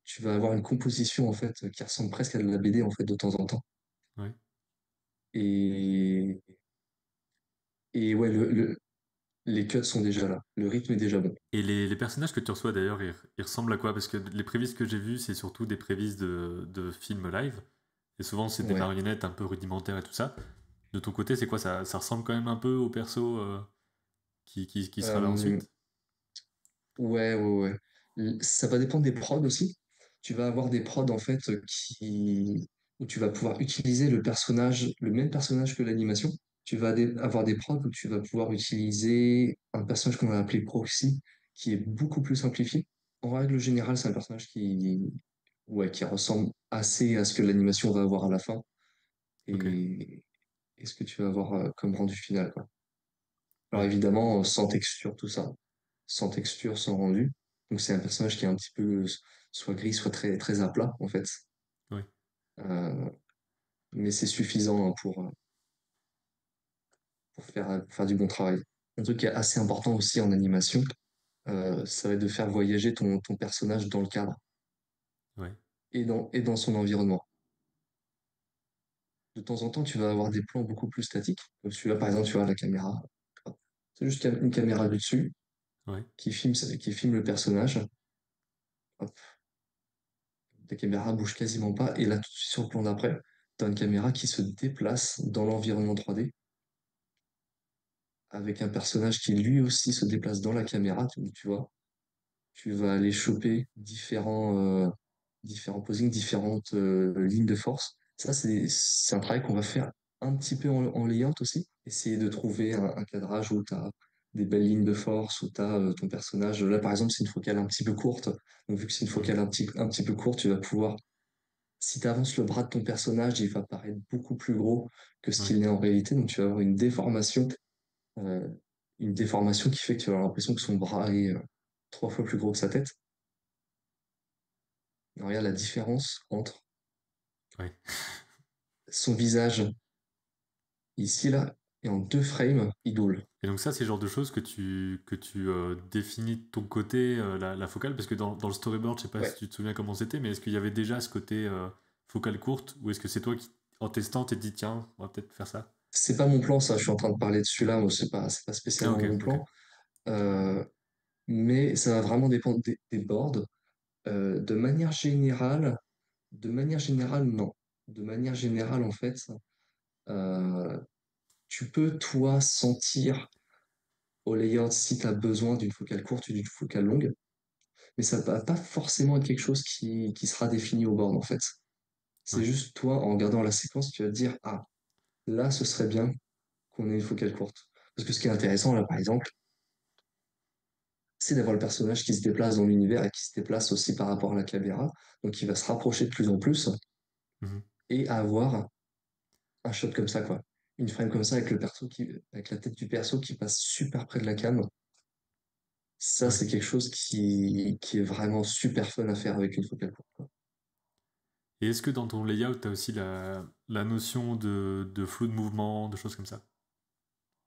Tu vas avoir une composition en fait qui ressemble presque à de la BD en fait de temps en temps. Ouais. Et, et ouais, les cuts sont déjà là. Le rythme est déjà bon. Et les personnages que tu reçois d'ailleurs, ils ressemblent à quoi? Parce que les prévises que j'ai vues, c'est surtout des prévises de films live. Et souvent, c'est des Ouais. marionnettes un peu rudimentaires et tout ça. De ton côté, c'est quoi ça ressemble quand même un peu au perso qui sera là Euh, ensuite? ouais, ouais, ouais. Ça va dépendre des prods aussi. Tu vas avoir des prods en fait où tu vas pouvoir utiliser le personnage, le même personnage que l'animation. Tu vas avoir des prods où tu vas pouvoir utiliser un personnage qu'on va appeler Proxy, qui est beaucoup plus simplifié. En règle générale, c'est un personnage ouais, qui ressemble assez à ce que l'animation va avoir à la fin Ok, et ce que tu vas avoir comme rendu final, quoi. Alors ouais, évidemment, sans texture, tout ça. Sans texture, sans rendu. Donc c'est un personnage qui est un petit peu soit gris, soit très, très à plat, en fait. ouais, Euh, mais c'est suffisant hein, pour faire du bon travail. Un truc qui est assez important aussi en animation, ça va être de faire voyager ton personnage dans le cadre ouais, et dans son environnement. De temps en temps, tu vas avoir des plans beaucoup plus statiques. Comme celui-là, par exemple, tu vois la caméra. Hop. C'est juste une caméra du dessus ouais. qui filme le personnage. Hop. La caméra bouge quasiment pas. Et là, tout de suite sur le plan d'après, tu as une caméra qui se déplace dans l'environnement 3D avec un personnage qui lui aussi se déplace dans la caméra. Tu vois, tu vas aller choper différents posings, différentes lignes de force. Ça, c'est un travail qu'on va faire un petit peu en layout aussi. Essayer de trouver un cadrage où tu as des belles lignes de force, où tu as ton personnage. Là, par exemple, c'est une focale un petit peu courte. Donc, vu que c'est une Mhm. focale un petit peu courte, tu vas pouvoir si tu avances le bras de ton personnage, il va paraître beaucoup plus gros que ce Ouais, qu'il n'est en réalité. Donc, tu vas avoir euh, une déformation qui fait que tu vas avoir l'impression que son bras est 3 fois plus gros que sa tête. Alors, regarde la différence entre ouais. son visage ici, là, et en 2 frames, il double. Et donc ça, c'est le genre de choses que tu définis de ton côté, la focale, parce que dans le storyboard, je sais pas si Ouais, tu te souviens comment c'était, mais est-ce qu'il y avait déjà ce côté focale courte, ou est-ce que c'est toi qui, en testant, t'es dit, tiens, on va peut-être faire ça? c'est pas mon plan, ça. Je suis en train de parler dessus là. Moi, c'est pas Ah spécialement ok, mon ok. plan. Euh, mais ça va vraiment dépendre des boards. De manière générale, non. De manière générale, en fait, euh, tu peux, toi, sentir au layout si tu as besoin d'une focale courte ou d'une focale longue, mais ça va pas forcément être quelque chose qui sera défini au board, en fait. C'est Ouais. juste toi, en regardant la séquence, tu vas te dire, ah, là, ce serait bien qu'on ait une focale courte. Parce que ce qui est intéressant, là, par exemple, c'est d'avoir le personnage qui se déplace dans l'univers et qui se déplace aussi par rapport à la caméra. Donc, il va se rapprocher de plus en plus Mhm. et avoir un shot comme ça, quoi. Une frame comme ça avec avec la tête du perso qui passe super près de la cam. Ça, Ouais. c'est quelque chose qui est vraiment super fun à faire avec une focale courte, quoi. Et est-ce que dans ton layout, tu as aussi la notion de flou de mouvement, de choses comme ça?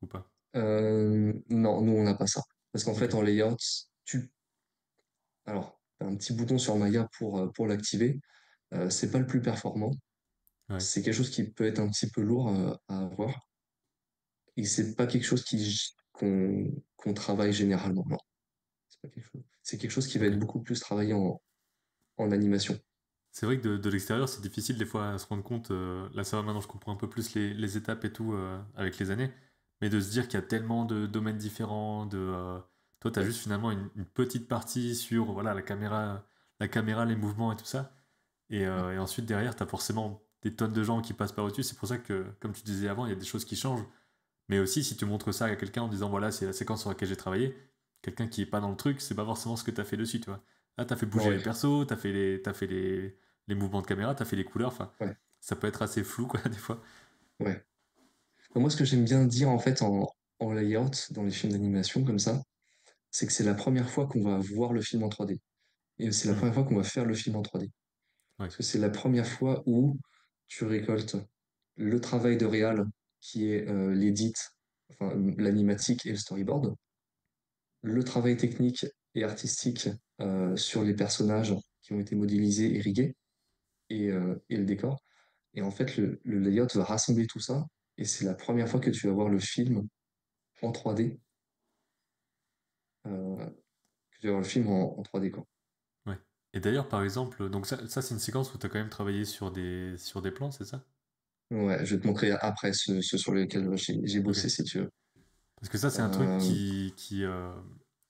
Ou pas? Non, nous, on n'a pas ça. Parce qu'en Ok. fait, en layout, tu... Alors, t'as un petit bouton sur Maya pour l'activer. C'est pas le plus performant. Ouais. C'est quelque chose qui peut être un petit peu lourd à avoir. Et c'est pas quelque chose qu'on travaille généralement. Non, c'est pas quelque chose. C'est quelque chose qui va Ok. être beaucoup plus travaillé en animation. C'est vrai que de l'extérieur, c'est difficile des fois à se rendre compte. Là, ça va, maintenant, je comprends un peu plus les étapes et tout avec les années. Mais de se dire qu'il y a tellement de domaines différents, toi, tu as Ouais. juste finalement une petite partie sur voilà, la caméra, les mouvements et tout ça. Et ensuite, derrière, tu as forcément des tonnes de gens qui passent par au-dessus. C'est pour ça que, comme tu disais avant, il y a des choses qui changent. Mais aussi, si tu montres ça à quelqu'un en disant voilà, c'est la séquence sur laquelle j'ai travaillé, quelqu'un qui est pas dans le truc, c'est pas forcément ce que tu as fait dessus, tu vois. Ah, t'as fait Bah bouger les ouais, persos, t'as fait les mouvements de caméra, t'as fait les couleurs, enfin, ouais, ça peut être assez flou, quoi, des fois. ouais. Bah, moi, ce que j'aime bien dire, en fait, en layout, dans les films d'animation, comme ça, c'est que c'est la première fois qu'on va voir le film en 3D. Et c'est la Hmm. première fois qu'on va faire le film en 3D. Ouais, Parce que c'est la première fois où tu récoltes le travail de réal, qui est l'édit, enfin l'animatique et le storyboard, le travail technique et artistique sur les personnages qui ont été modélisés et rigués, et le décor. Et en fait, le layout va rassembler tout ça, et c'est la première fois que tu vas voir le film en 3D, euh, que tu vas voir le film en 3D, quoi. ouais. Et d'ailleurs, par exemple, donc ça c'est une séquence où t'as quand même travaillé sur des plans, c'est ça? Ouais, je vais te montrer après ceux sur lesquels j'ai Ok. bossé, si tu veux. Parce que ça, c'est un truc Euh,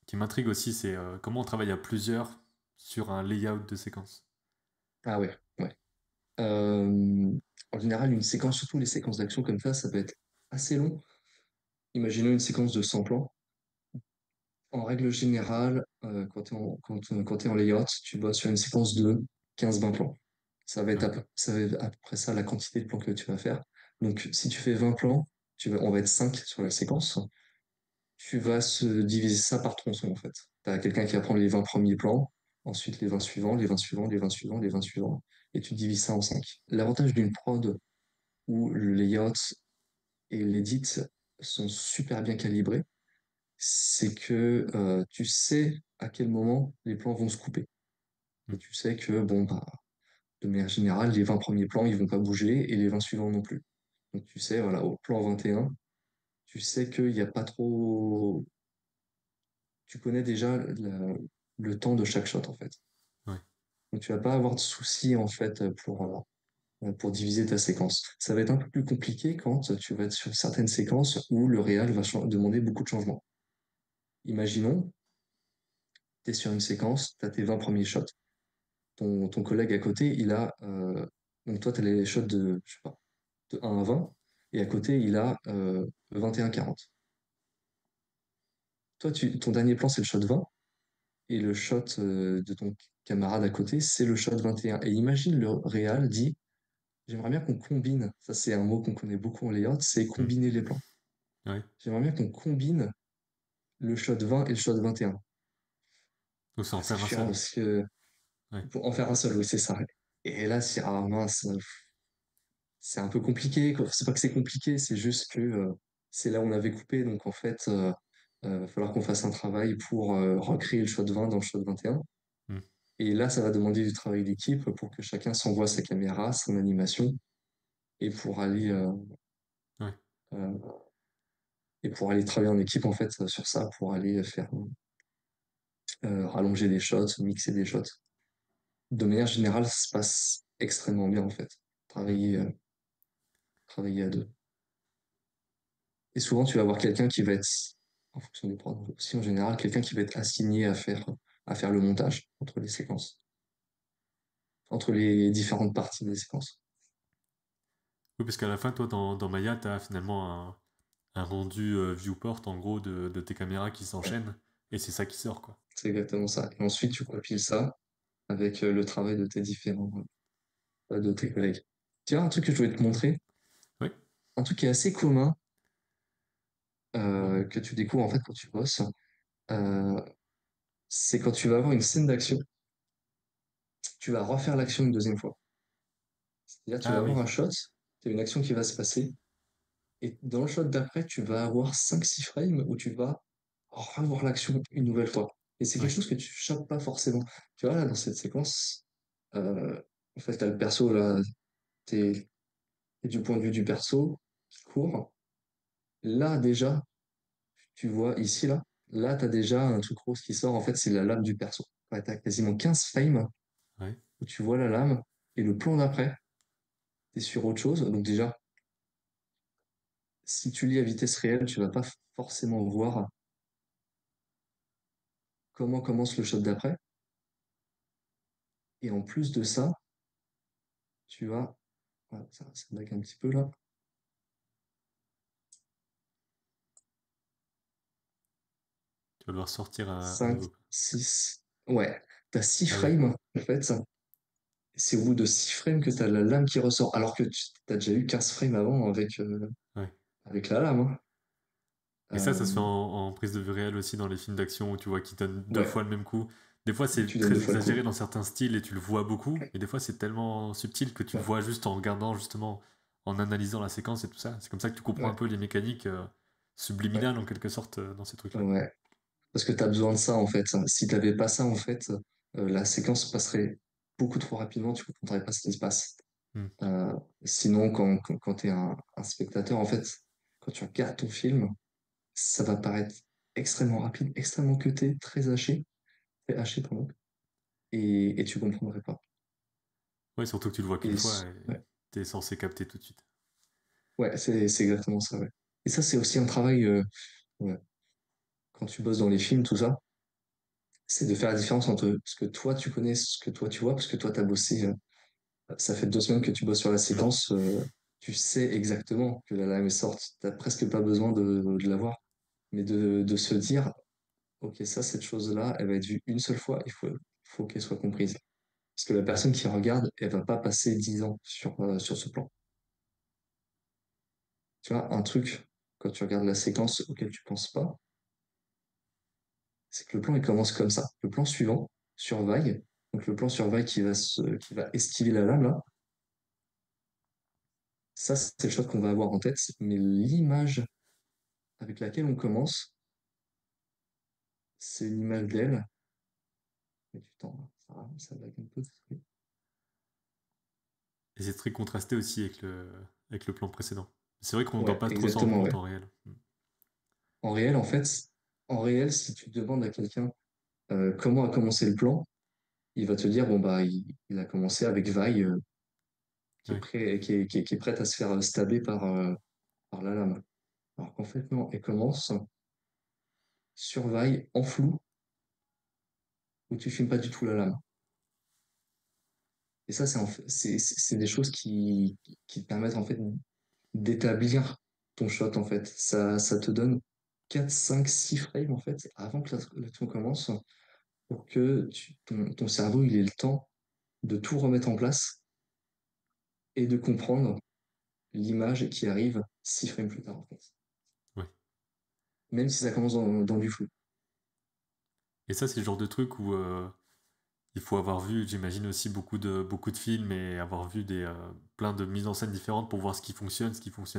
qui m'intrigue aussi, c'est comment on travaille à plusieurs sur un layout de séquence. ah ouais, ouais. Euh, En général, une séquence, surtout les séquences d'action comme ça peut être assez long. Imaginons une séquence de 100 plans. En règle générale, quand t'es en layout, tu bosses sur une séquence de 15-20 plans. Ouais. Ça va être à peu près ça la quantité de plans que tu vas faire. Donc, si tu fais 20 plans, on va être 5 sur la séquence. Tu vas se diviser ça par tronçon, en fait. Tu as quelqu'un qui va prendre les 20 premiers plans, ensuite les 20 suivants, les 20 suivants, les 20 suivants, les 20 suivants, et tu divises ça en 5. L'avantage d'une prod où le layout et l'edit sont super bien calibrés, c'est que tu sais à quel moment les plans vont se couper. Hmm. Et tu sais que, bon, bah, de manière générale, les 20 premiers plans, ils vont pas bouger et les 20 suivants non plus. Donc tu sais, voilà, au plan 21, tu sais qu'il n'y a pas trop. Tu connais déjà le temps de chaque shot, en fait. Ouais. Donc tu vas pas avoir de soucis, en fait, pour diviser ta séquence. Ça va être un peu plus compliqué quand tu vas être sur certaines séquences où le réal va demander beaucoup de changements. Imaginons, tu es sur une séquence, tu as tes 20 premiers shots. Ton collègue à côté, il a. Donc toi, tu as les shots de, je sais pas, de 1 à 20, et à côté, il a 21-40. Toi, ton dernier plan, c'est le shot 20, et le shot de ton camarade à côté, c'est le shot 21. Et imagine le réal dit, j'aimerais bien qu'on combine, ça c'est un mot qu'on connaît beaucoup en layout, c'est Hmm. combiner les plans. Ouais. J'aimerais bien qu'on combine le shot 20 et le shot 21. Donc c'est en Ah, c'est faire un chiant seul. parce que Ouais. pour en faire un seul, oui, c'est ça. Et là, c'est ah, mince, c'est un peu compliqué, quoi. C'est pas que c'est compliqué, c'est juste que c'est là où on avait coupé. Donc en fait, va falloir qu'on fasse un travail pour recréer le shot 20 dans le shot 21. Hmm. Et là, ça va demander du travail d'équipe pour que chacun s'envoie sa caméra, son animation, et pour aller, Ouais. euh, et pour aller travailler en équipe, en fait, sur ça, pour aller faire rallonger des shots, mixer des shots. De manière générale, ça se passe extrêmement bien, en fait. Hmm. Travailler, travailler à deux. Et souvent, tu vas avoir quelqu'un qui va être, en fonction des prods aussi en général, quelqu'un qui va être assigné à faire le montage entre les séquences, entre les différentes parties des séquences. Oui, parce qu'à la fin, toi, dans Maya, t'as finalement un rendu viewport, en gros, de tes caméras qui Ouais, s'enchaînent, et c'est ça qui sort, quoi. c'est exactement ça. Et ensuite, tu compiles ça avec le travail de tes de tes collègues. Tu vois, un truc que je voulais te montrer, Oui. un truc qui est assez commun, que tu découvres en fait quand tu bosses, euh, c'est quand tu vas avoir une scène d'action, tu vas refaire l'action une deuxième fois. C'est-à-dire, tu vas Ah avoir oui. un shot, tu as une action qui va se passer, et dans le shot d'après, tu vas avoir 5-6 frames où tu vas revoir l'action une nouvelle fois. Et c'est quelque Ouais. chose que tu chopes pas forcément. Tu vois, là, dans cette séquence, euh, en fait, t'as le perso, là, t'es du point de vue du perso qui court. Là, déjà, tu vois, ici, là, t'as déjà un truc rose qui sort. En fait, c'est la lame du perso. Ouais, t'as quasiment 15 frames Ouais. où tu vois la lame, et le plan d'après, t'es sur autre chose. Donc déjà, si tu lis à vitesse réelle, tu vas pas forcément voir comment commence le shot d'après. Et en plus de ça, tu as, voilà, ça lag un petit peu là, Tu vas devoir sortir un 5, nouveau. 6, ouais. t'as 6 Ah oui, frames, en fait. C'est au bout de 6 frames que t'as la lame qui ressort, alors que tu as déjà eu 15 frames avant ouais. avec la lame, hein. Et ça se fait Euh, en prise de vue réelle aussi dans les films d'action où tu vois qu'ils donnent deux ouais, fois le même coup. Des fois, tu c'est donnes très 2 fois le coup. exagéré dans certains styles et tu le vois beaucoup. Et des fois, c'est tellement subtil que tu le Ouais, vois juste en regardant, justement, en analysant la séquence et tout ça. C'est comme ça que tu comprends un ouais, peu les mécaniques ouais, subliminales, en quelque sorte, dans ces trucs-là. ouais. Parce que t'as besoin de ça, en fait. Si t'avais pas ça, en fait, la séquence passerait beaucoup trop rapidement, tu comprendrais pas ce qui se passe. Hmm. Euh, Sinon, quand tu es un spectateur, en fait, quand tu regardes ton film, ça va paraître extrêmement rapide, extrêmement cuté, très haché, pardon, et tu comprendrais pas. Ouais, surtout que tu le vois qu'une Et fois et ouais, t'es censé capter tout de suite. ouais, c'est exactement ça, ouais. Et ça, c'est aussi un travail, ouais, quand tu bosses dans les films, tout ça, c'est de faire la différence entre ce que toi tu connais, ce que toi tu vois, parce que toi, tu as bossé, ça fait 2 semaines que tu bosses sur la Hmm. séquence, tu sais exactement que la lame est sorte, t'as presque pas besoin de la voir, mais de se dire, ok, ça, cette chose-là, elle va être vue une seule fois, faut qu'elle soit comprise. Parce que la Ouais. personne qui regarde, elle va pas passer 10 ans sur ce plan. Tu vois, un truc, quand tu regardes la séquence auquel tu penses pas, c'est que le plan, il commence comme ça. Le plan suivant, sur vague, donc le plan sur vague qui va esquiver la lame, là, ça, c'est le shot qu'on va avoir en tête, mais l'image avec laquelle on commence, c'est une image d'elle. Mais du temps, ça lag un peu. Et c'est très contrasté aussi avec le plan précédent. C'est vrai qu'on ne doit Ouais, pas trop s'en rendre exactement, compte ouais. en réel. Hmm. En réel, en fait, en réel, si tu demandes à quelqu'un comment a commencé le plan, il va te dire, bon, bah, il a commencé avec Vi qui est Ouais. prêt, qui est prête à se faire stabber par la lame. Alors qu'en fait, non, elle commence sur Vi en flou, où tu filmes pas du tout la lame. Et ça, c'est des choses qui te permettent, en fait, d'établir ton shot, en fait. Ça te donne 4 5 6 frames, en fait, avant que l'action commence, pour que ton cerveau, il ait le temps de tout remettre en place et de comprendre l'image qui arrive 6 frames plus tard, en fait. Ouais. Même si ça commence dans du flou. Et ça, c'est le genre de truc où il faut avoir vu, j'imagine aussi beaucoup de films et avoir vu plein de mises en scène différentes pour voir ce qui fonctionne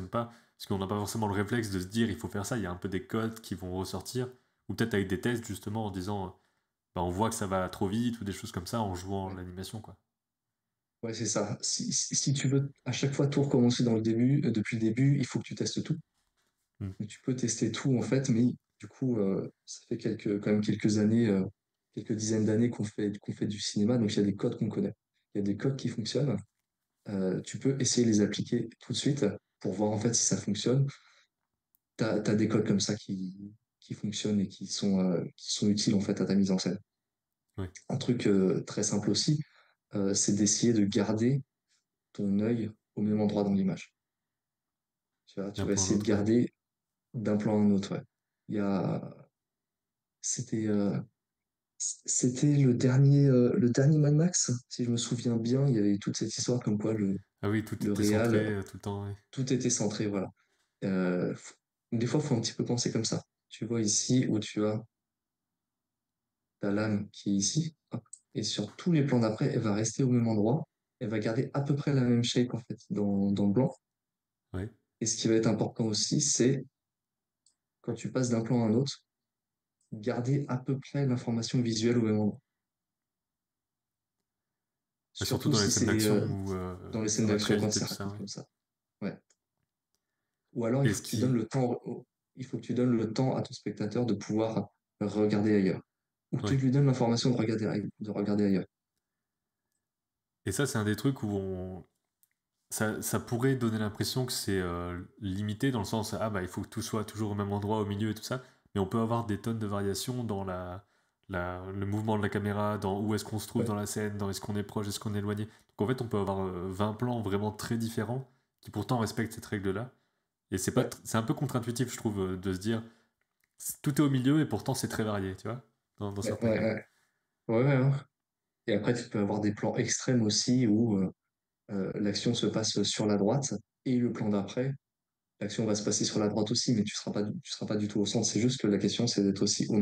pas. Parce qu'on n'a pas forcément le réflexe de se dire il faut faire ça. Il y a un peu des codes qui vont ressortir. Ou peut-être avec des tests justement en disant bah, on voit que ça va trop vite ou des choses comme ça en jouant Ouais, l'animation quoi. ouais, c'est ça. Si tu veux à chaque fois tout recommencer dans le début, depuis le début, il faut que tu testes tout. Hmm. Donc, tu peux tester tout, en fait, mais du coup, ça fait quand même quelques années, quelques dizaines d'années qu'on fait du cinéma, donc il y a des codes qu'on connaît. Il y a des codes qui fonctionnent. Tu peux essayer de les appliquer tout de suite pour voir en fait si ça fonctionne. T'as des codes comme ça qui fonctionnent et qui sont utiles en fait à ta mise en scène. Ouais. Un truc très simple aussi, c'est d'essayer de garder ton œil au même endroit dans l'image. Tu vois, tu D'un vas point à essayer de l'autre, ouais. garder d'un plan à un autre. Ouais. Il y a, c'était, c'était le dernier Mad Max, si je me souviens bien. Il y avait toute cette histoire comme quoi Ah oui, tout le était réal, centré tout le temps, ouais. tout était centré. Voilà. Des fois, il faut un petit peu penser comme ça. Tu vois ici où tu as ta lame qui est ici, hop, et sur tous les plans d'après, elle va rester au même endroit. Elle va garder à peu près la même shape en fait dans le blanc. Ouais. Et ce qui va être important aussi, c'est quand tu passes d'un plan à un autre, garder à peu près l'information visuelle au même endroit. Bah, surtout Surtout dans les si scènes c'est d'action ou dans les scènes sur la d'action très quand vite et c'est tout ça, rapide ouais. comme ça. Ouais. Ou alors, il Et faut ce que tu donnes qui... le temps, il faut que tu donnes le temps à ton spectateur de pouvoir regarder ailleurs. Ou que tu Ouais. lui donnes l'information de regarder ailleurs. Et ça, c'est un des trucs où ça pourrait donner l'impression que c'est limité dans le sens ah bah il faut que tout soit toujours au même endroit au milieu et tout ça, mais on peut avoir des tonnes de variations dans le mouvement de la caméra, dans où est-ce qu'on se trouve Ouais, dans la scène, dans est-ce qu'on est proche, est-ce qu'on est éloigné. Donc en fait on peut avoir 20 plans vraiment très différents qui pourtant respectent cette règle-là. Et ouais, c'est un peu contre-intuitif je trouve de se dire tout est au milieu et pourtant c'est très varié, tu vois, dans ouais, certains ouais, cas. ouais. Ouais, ouais, hein. Et après, tu peux avoir des plans extrêmes aussi où l'action se passe sur la droite et le plan d'après, l'action va se passer sur la droite aussi, mais tu seras pas du tout au centre. C'est juste que la question, c'est d'être aussi Ouais, au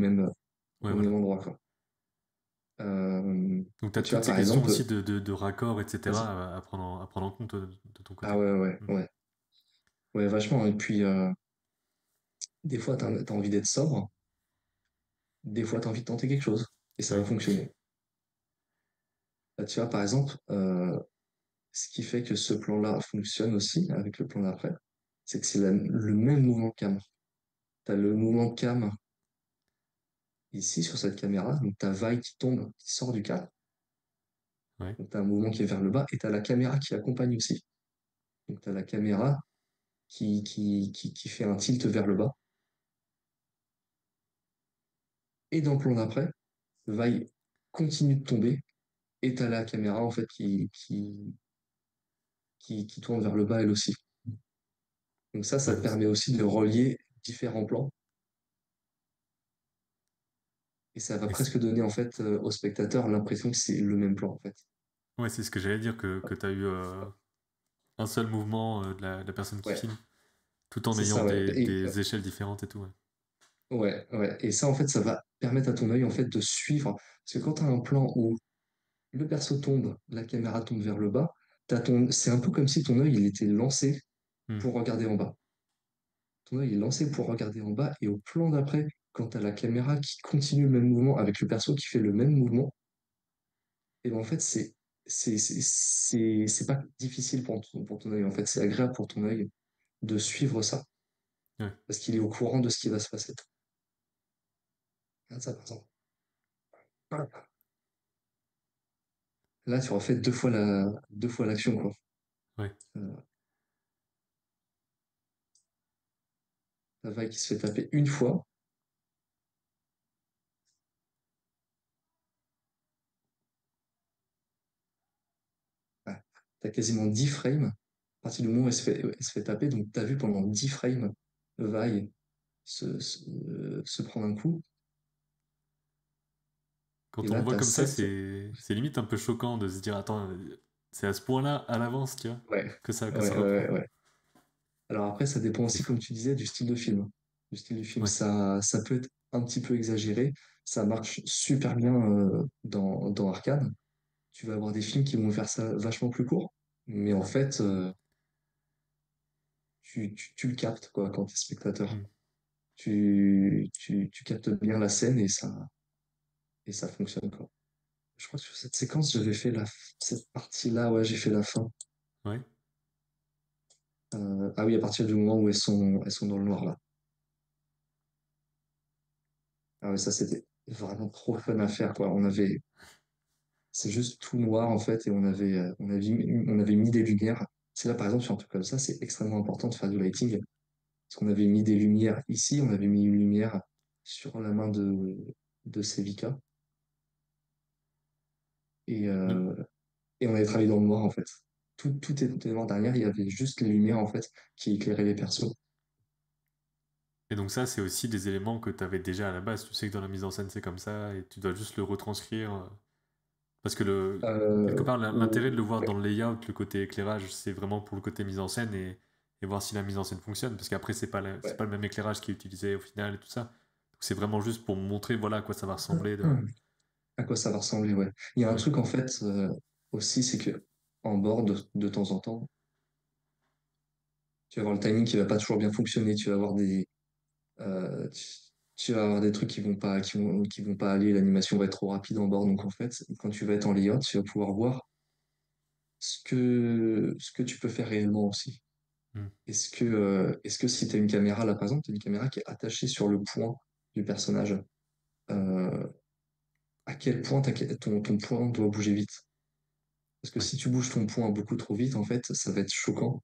voilà. même endroit, quoi. Donc tu as Tu vois, toutes ces par questions exemple, aussi de raccord, vas-y. etc. À prendre en compte de ton Ah côté. ouais, ouais, Hmm. ouais. Ouais, vachement. Et puis, des fois, t'as envie d'être sobre, des fois, t'as envie de tenter quelque chose, et ça va Ouais, fonctionner. Là, tu vois, par exemple, ce qui fait que ce plan-là fonctionne aussi avec le plan d'après, c'est que c'est le même mouvement de cam. Tu as le mouvement de cam ici sur cette caméra, donc tu as vaille qui tombe, qui sort du cadre, ouais. donc tu as un mouvement qui est vers le bas, et tu as la caméra qui accompagne aussi. Donc tu as la caméra qui fait un tilt vers le bas, et dans le plan d'après, vaille continue de tomber, et tu as la caméra en fait qui tourne vers le bas elle aussi. Donc ça Ouais, te permet aussi de relier différents plans et ça va et presque donner en fait au spectateur l'impression que c'est le même plan en fait. ouais, c'est ce que j'allais dire, que tu as eu un seul mouvement de la personne qui Ouais, filme, tout en c'est ayant ça, ouais. des échelles différentes et tout. Ouais. Ouais, ouais. Et ça en fait, ça va permettre à ton œil en fait de suivre. Parce que quand tu as un plan où le perso tombe, la caméra tombe vers le bas, c'est un peu comme si ton œil il était lancé Hmm. pour regarder en bas. Ton œil est lancé pour regarder en bas et au plan d'après, quand tu as la caméra qui continue le même mouvement avec le perso qui fait le même mouvement, et ben en fait c'est pas difficile pour ton œil en fait, c'est agréable pour ton œil de suivre ça Ouais. parce qu'il est au courant de ce qui va se passer. Regarde ça par exemple. Voilà. Là tu refais deux fois l'action quoi. Ouais. Euh, la vague qui se fait taper une fois, ouais, t'as quasiment 10 frames. À partir du moment où elle se fait taper, donc t'as vu pendant 10 frames vague se prendre un coup. Et Quand on là, le voit t'as comme ça, 7. c'est limite un peu choquant de se dire, attends, c'est à ce point-là, à l'avance, tu vois, Ouais, que ça ouais, reprend. ouais, ouais. Alors après, ça dépend C'est aussi, fou. comme tu disais, du style de film. Le style du film, Ouais. ça peut être un petit peu exagéré. Ça marche super bien dans Arcane. Tu vas avoir des films qui vont faire ça vachement plus court. Mais en fait, tu le captes quoi, quand tu es spectateur. Hmm. Tu captes bien la scène et ça fonctionne, quoi. Je crois que sur cette séquence, j'avais fait cette partie-là, ouais, j'ai fait la fin. Ouais. Ah oui, à partir du moment où elles sont dans le noir, là. Ah ouais, ça, c'était vraiment trop fun à faire, quoi. C'est juste tout noir, en fait, et on avait mis des lumières. C'est là, par exemple, sur un truc comme ça, c'est extrêmement important de faire du lighting. Parce qu'on avait mis des lumières ici, on avait mis une lumière sur la main de Sevika, et, Hmm. euh, et on avait travaillé dans le noir, en fait. Tout était noir derrière, il y avait juste les lumières, en fait, qui éclairaient les persos. Et donc ça, c'est aussi des éléments que tu avais déjà à la base. Tu sais que dans la mise en scène, c'est comme ça, et tu dois juste le retranscrire. Parce que quelque part, l'intérêt de le voir Ouais, dans le layout, le côté éclairage, c'est vraiment pour le côté mise en scène et voir si la mise en scène fonctionne. Parce qu'après, c'est ouais. pas le même éclairage qui est utilisé au final et tout ça. Donc c'est vraiment juste pour montrer voilà à quoi ça va ressembler. À quoi ça va ressembler, ouais. Il y a un Ouais. truc, en fait, aussi, c'est que en board, de temps en temps, tu vas avoir le timing qui va pas toujours bien fonctionner, euh, tu, tu vas avoir des trucs qui vont pas aller, l'animation va être trop rapide en board, donc en fait, quand tu vas être en layout, tu vas pouvoir voir ce que tu peux faire réellement aussi. Hmm. Est-ce que si tu as une caméra, là, par exemple, tu as une caméra qui est attachée sur le point du personnage, euh, à quel point ton point doit bouger vite? Parce que Ouais. si tu bouges ton poing beaucoup trop vite, en fait, ça va être choquant.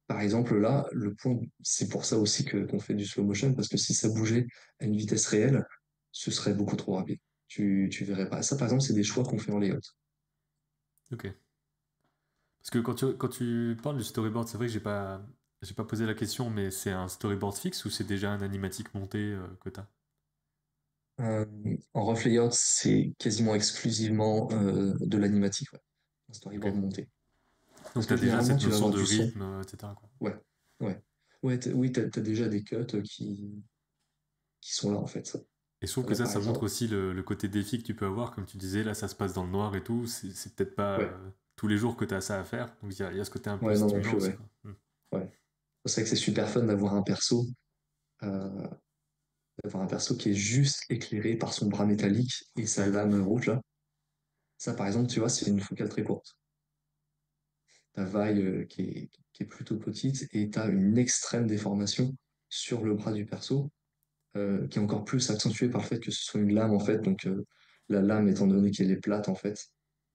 Par exemple, là, le point, c'est pour ça aussi que qu'on fait du slow motion, parce que si ça bougeait à une vitesse réelle, ce serait beaucoup trop rapide. Tu verrais pas. Ça, par exemple, c'est des choix qu'on fait en layout. Ok. Parce que quand tu parles du storyboard, c'est vrai que j'ai pas posé la question, mais c'est un storyboard fixe ou c'est déjà un animatique monté que t'as? Euh, en rough layout, c'est quasiment exclusivement de l'animatique, ouais. Un Ok. storyboard monté. Donc Parce tu as que déjà généralement, cette tu vas notion avoir de du son. rythme, etc. quoi. Ouais, ouais. Ouais, oui, t'as déjà des cuts qui sont là, en fait. Et je trouve que Là, par ça montre exemple. aussi le côté défi que tu peux avoir, comme tu disais, là ça se passe dans le noir et tout, c'est peut-être pas Ouais, tous les jours que tu as ça à faire, donc il y a ce côté un peu ouais, non, non stimulant plus, aussi. ouais. Quoi. Ouais. C'est vrai que c'est super fun euh, d'avoir un perso qui est juste éclairé par son bras métallique et sa Ouais, lame rouge, là. Ça, par exemple, tu vois, c'est une focale très courte. Ta vaille qui est plutôt petite et tu as une extrême déformation sur le bras du perso qui est encore plus accentuée par le fait que ce soit une lame en fait. Donc la lame, étant donné qu'elle est plate en fait,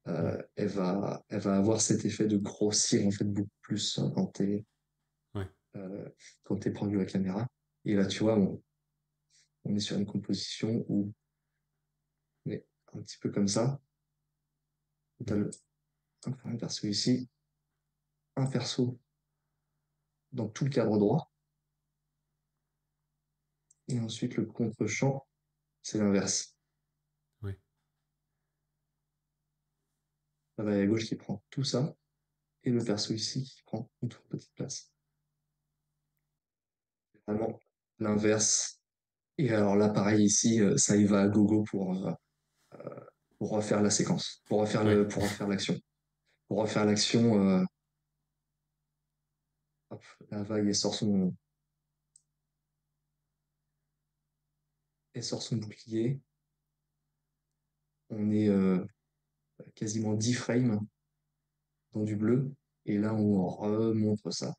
mm, elle va avoir cet effet de grossir en fait beaucoup plus ouais, euh, quand t'es proche de la caméra. Et là, tu vois, on est sur une composition où on est un petit peu comme ça. Tu as mm. un perso ici, un perso dans tout le cadre droit, et ensuite le contre-champ, c'est l'inverse. Ouais. La vaille à gauche qui prend tout ça, et le perso ici qui prend une toute petite place. Vraiment l'inverse. Et alors là, pareil ici, ça y va à gogo pour refaire la séquence, Ouais. pour refaire l'action. Pour refaire l'action, hop, la vague, elle sort son bouclier. On est quasiment 10 frames dans du bleu. Et là, on remontre ça.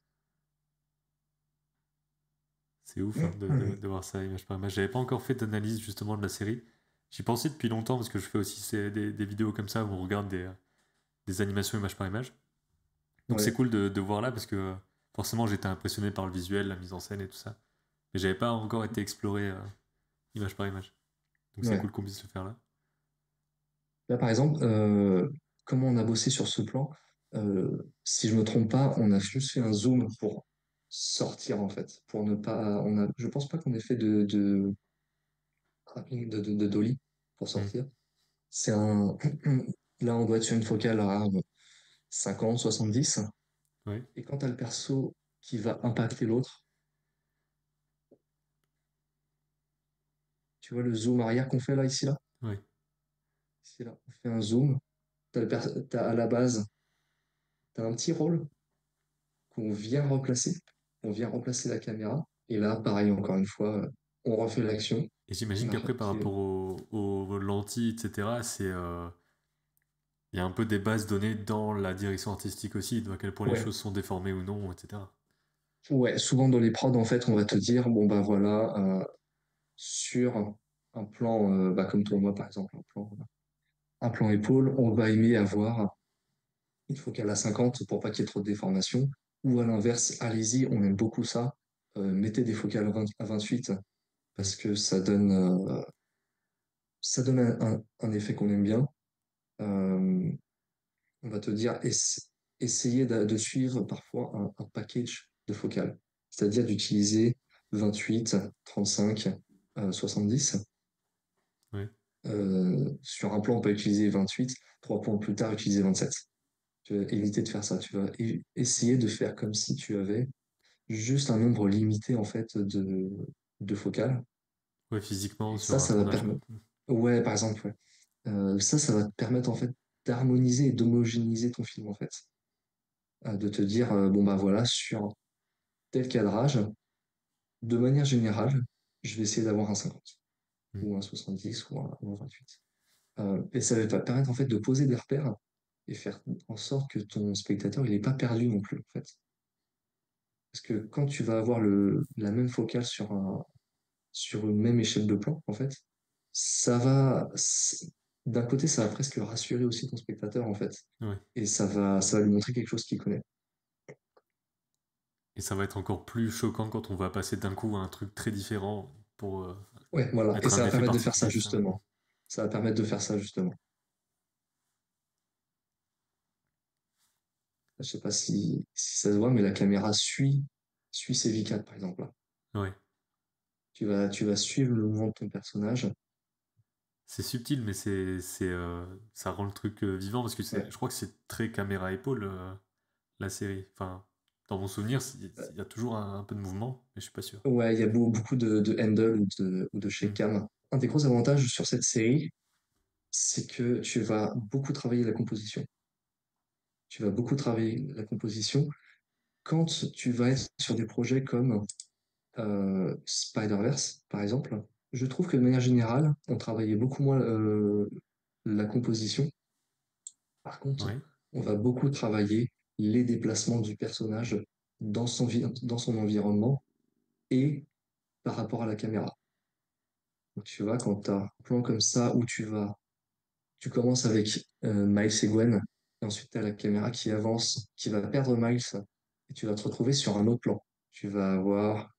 C'est ouf hein, de voir ça image par image. J'avais pas encore fait d'analyse justement de la série. J'y pensais depuis longtemps parce que je fais aussi des vidéos comme ça où on regarde des animations image par image. Donc c'est Ouais, cool de voir là parce que forcément j'étais impressionné par le visuel, la mise en scène et tout ça. Mais j'avais pas encore été exploré image par image. Donc c'est ouais. cool qu'on puisse le faire là. Là, par exemple, comment on a bossé sur ce plan? Si je me trompe pas, on a juste fait un zoom pour sortir, en fait. Pour ne pas. Je pense pas qu'on ait fait de dolly pour Hmm. sortir. C'est un. Là, on doit être sur une focale à 50, 70. Ouais, Et quand tu as le perso qui va impacter l'autre, tu vois le zoom arrière qu'on fait là, ici, là? ouais. Ici, là. On fait un zoom. À la base, tu as un petit rôle qu'on vient remplacer. On vient remplacer la caméra. Et là, pareil, encore une fois, on refait l'action. Et j'imagine On a qu'après par rapport repris. aux lentilles, etc., il y a un peu des bases données dans la direction artistique aussi, à quel point les Ouais, choses sont déformées ou non, etc. ouais, souvent dans les prods, en fait, on va te dire, bon, bah voilà, sur un plan, bah, comme toi, moi, par exemple, un plan épaule, on va aimer avoir une focale à 50 pour pas qu'il y ait trop de déformation. Ou à l'inverse, allez-y, on aime beaucoup ça. Mettez des focales à 28 Hmm. parce que ça donne un effet qu'on aime bien. Euh, on va te dire, essayez de suivre parfois un package de focales, c'est-à-dire d'utiliser 28, 35, 70. Ouais. Sur un plan, on peut utiliser 28, 3 points plus tard, utiliser 27. Tu vas éviter de faire ça. Tu vas essayer de faire comme si tu avais juste un nombre limité en fait de focales. Ouais, physiquement Et sur un ça va tournage, quoi. permettre. Ouais, par exemple, ouais. Ça va te permettre en fait d'harmoniser et d'homogénéiser ton film en fait. De te dire, bon bah voilà, sur tel cadrage, de manière générale, je vais essayer d'avoir un 50 Hmm. ou un 70 ou un 28. Et ça va te permettre en fait de poser des repères et faire en sorte que ton spectateur il n'est pas perdu non plus en fait. Parce que quand tu vas avoir la même focale sur une même échelle de plan, en fait, ça va, d'un côté, ça va presque rassurer aussi ton spectateur, en fait. Ouais. Et ça va lui montrer quelque chose qu'il connaît. Et ça va être encore plus choquant quand on va passer d'un coup à un truc très différent pour Ouais, voilà. Et mettre ça un va effet permettre de faire ça, particulier, etc. justement. Ça va permettre de faire ça, justement. Je sais pas si ça se voit, mais la caméra suit ses V4, par exemple, là. Ouais. Tu vas suivre le mouvement de ton personnage c'est subtil, mais ça rend le truc vivant parce que Ouais. je crois que c'est très caméra épaule la série. Enfin, dans mon souvenir, il y a toujours un peu de mouvement, mais je suis pas sûr. Ouais, il y a beaucoup de handle ou de Hmm. shake cam. Un des gros avantages sur cette série, c'est que tu vas beaucoup travailler la composition. Tu vas beaucoup travailler la composition quand tu vas être sur des projets comme Spider-Verse, par exemple. Je trouve que de manière générale, on travaillait beaucoup moins la composition. Par contre, Oui, on va beaucoup travailler les déplacements du personnage dans son environnement et par rapport à la caméra. Donc, tu vois, quand tu as un plan comme ça où tu commences avec Miles et Gwen, et ensuite tu as la caméra qui avance, qui va perdre Miles, et tu vas te retrouver sur un autre plan. Tu vas avoir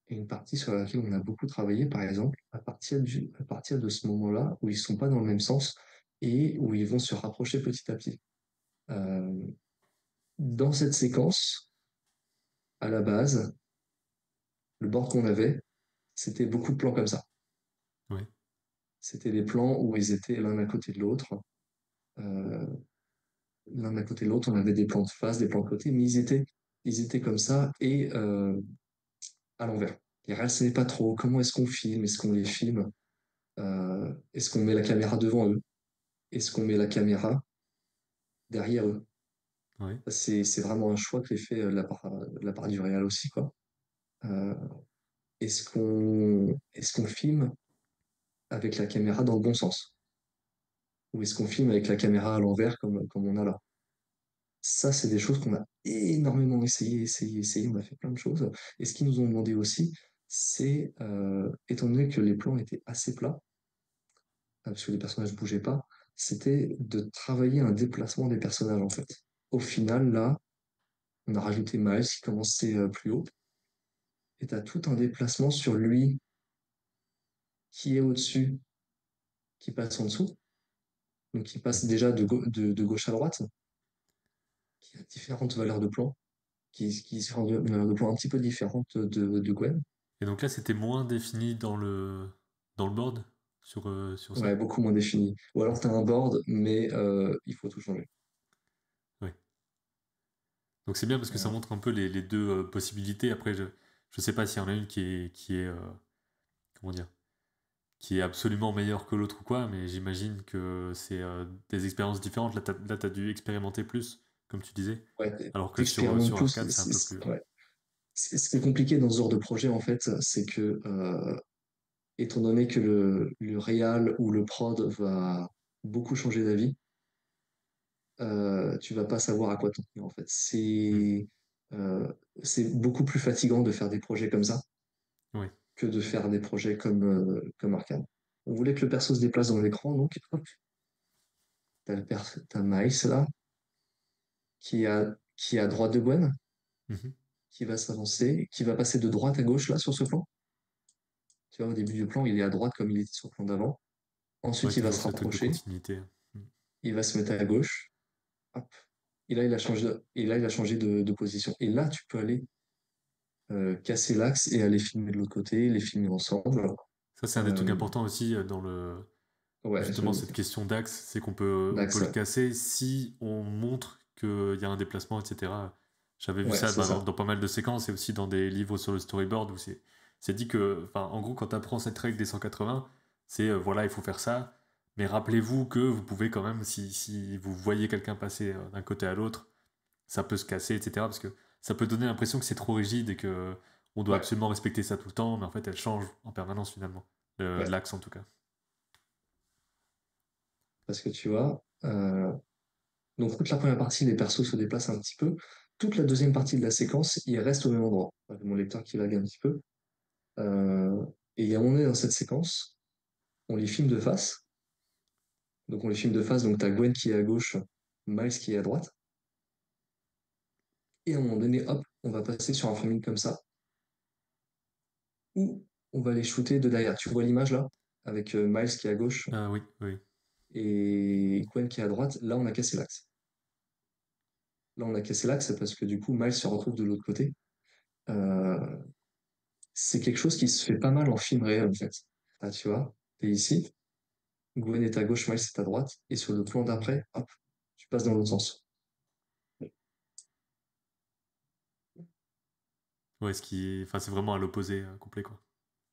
une partie sur laquelle on a beaucoup travaillé, par exemple, à partir de ce moment-là, où ils sont pas dans le même sens et où ils vont se rapprocher petit à petit. Euh, dans cette séquence, à la base, le board qu'on avait, c'était beaucoup de plans comme ça. oui, C'était des plans où ils étaient l'un à côté de l'autre. Euh, l'un à côté de l'autre, on avait des plans de face, des plans de côté, mais ils étaient comme ça et à l'envers. Ils ne savaient pas trop comment est-ce qu'on filme, est-ce qu'on les filme, est-ce qu'on met la caméra devant eux, est-ce qu'on met la caméra derrière eux. oui, C'est vraiment un choix que fait de la part du réal aussi, quoi. Euh, est-ce qu'on filme avec la caméra dans le bon sens? Ou est-ce qu'on filme avec la caméra à l'envers comme on a là? Ça, c'est des choses qu'on a énormément essayé. On a fait plein de choses. Et ce qu'ils nous ont demandé aussi, c'est, étant donné que les plans étaient assez plats, parce que les personnages ne bougeaient pas, c'était de travailler un déplacement des personnages, en fait. Au final, là, on a rajouté Miles qui commençait plus haut, et tu as tout un déplacement sur lui qui est au-dessus, qui passe en dessous, donc qui passe mhm. déjà de gauche à droite, qui a différentes valeurs de plan, qui sont de valeurs de plan un petit peu différentes de Gwen. Et donc là, c'était moins défini dans le board sur Ouais, ça? beaucoup moins défini. Ou alors tu as un board, mais il faut tout changer. Oui. Donc c'est bien parce que ça Voilà. montre un peu les deux possibilités. Après, je sais pas s'il y en a une qui est comment dire, qui est absolument meilleure que l'autre ou quoi, mais j'imagine que c'est des expériences différentes. Là, t'as dû expérimenter plus, comme tu disais, Ouais, alors que t'expérimentes sur plus. Arcane, c'est un peu plus. Ouais. Ce qui est compliqué dans ce genre de projet, en fait, c'est que, étant donné que le réal ou le prod va beaucoup changer d'avis, tu vas pas savoir à quoi t'en tenir, en fait. Hmm. Euh, c'est beaucoup plus fatigant de faire des projets comme ça Oui, que de faire des projets comme Arcane. On voulait que le perso se déplace dans l'écran, donc hop, t'as Miles là, qui est à droite de Gwen, mhm. qui va s'avancer, qui va passer de droite à gauche là sur ce plan. Tu vois, au début du plan, il est à droite comme il était sur le plan d'avant. Ouais, Ensuite, il va toujours se ce truc de rapprocher, continuité. Hmm. il va se mettre à gauche, hop. Et là, il a changé de position. Et là, tu peux aller casser l'axe et aller filmer de l'autre côté, les filmer ensemble. Ça, c'est un des trucs Euh, importants aussi dans le ouais, justement cette question d'axe, c'est on peut d'axe, le ouais. casser si on montre qu'il y a un déplacement, etc. J'avais vu Ouais, ça c'est ça. dans pas mal de séquences et aussi dans des livres sur le storyboard où c'est dit que, enfin, en gros, quand tu apprends cette règle des 180, c'est voilà, il faut faire ça, mais rappelez-vous que vous pouvez quand même, si vous voyez quelqu'un passer d'un côté à l'autre, ça peut se casser, etc. Parce que ça peut donner l'impression que c'est trop rigide et que on doit Ouais, absolument respecter ça tout le temps, mais en fait, elle change en permanence finalement. ouais. L'axe en tout cas. Parce que tu vois, donc toute la première partie, les persos se déplacent un petit peu. Toute la deuxième partie de la séquence, ils restent au même endroit. Avec mon lecteur qui lag un petit peu. Euh, et il y a un moment donné dans cette séquence, on les filme de face. Donc on les filme de face, donc tu as Gwen qui est à gauche, Miles qui est à droite. Et à un moment donné, hop, on va passer sur un framing comme ça, où on va les shooter de derrière. Tu vois l'image là, avec Miles qui est à gauche Ah oui, oui. et Gwen qui est à droite. Là, on a cassé l'axe. Là, on a cassé l'axe parce que du coup, Miles se retrouve de l'autre côté. Euh, c'est quelque chose qui se fait pas mal en film réel, en fait. Ah, tu vois, t'es ici, Gwen est à gauche, Miles est à droite, et sur le plan d'après, hop, tu passes dans l'autre sens. Ouais, enfin, c'est vraiment à l'opposé complet, quoi.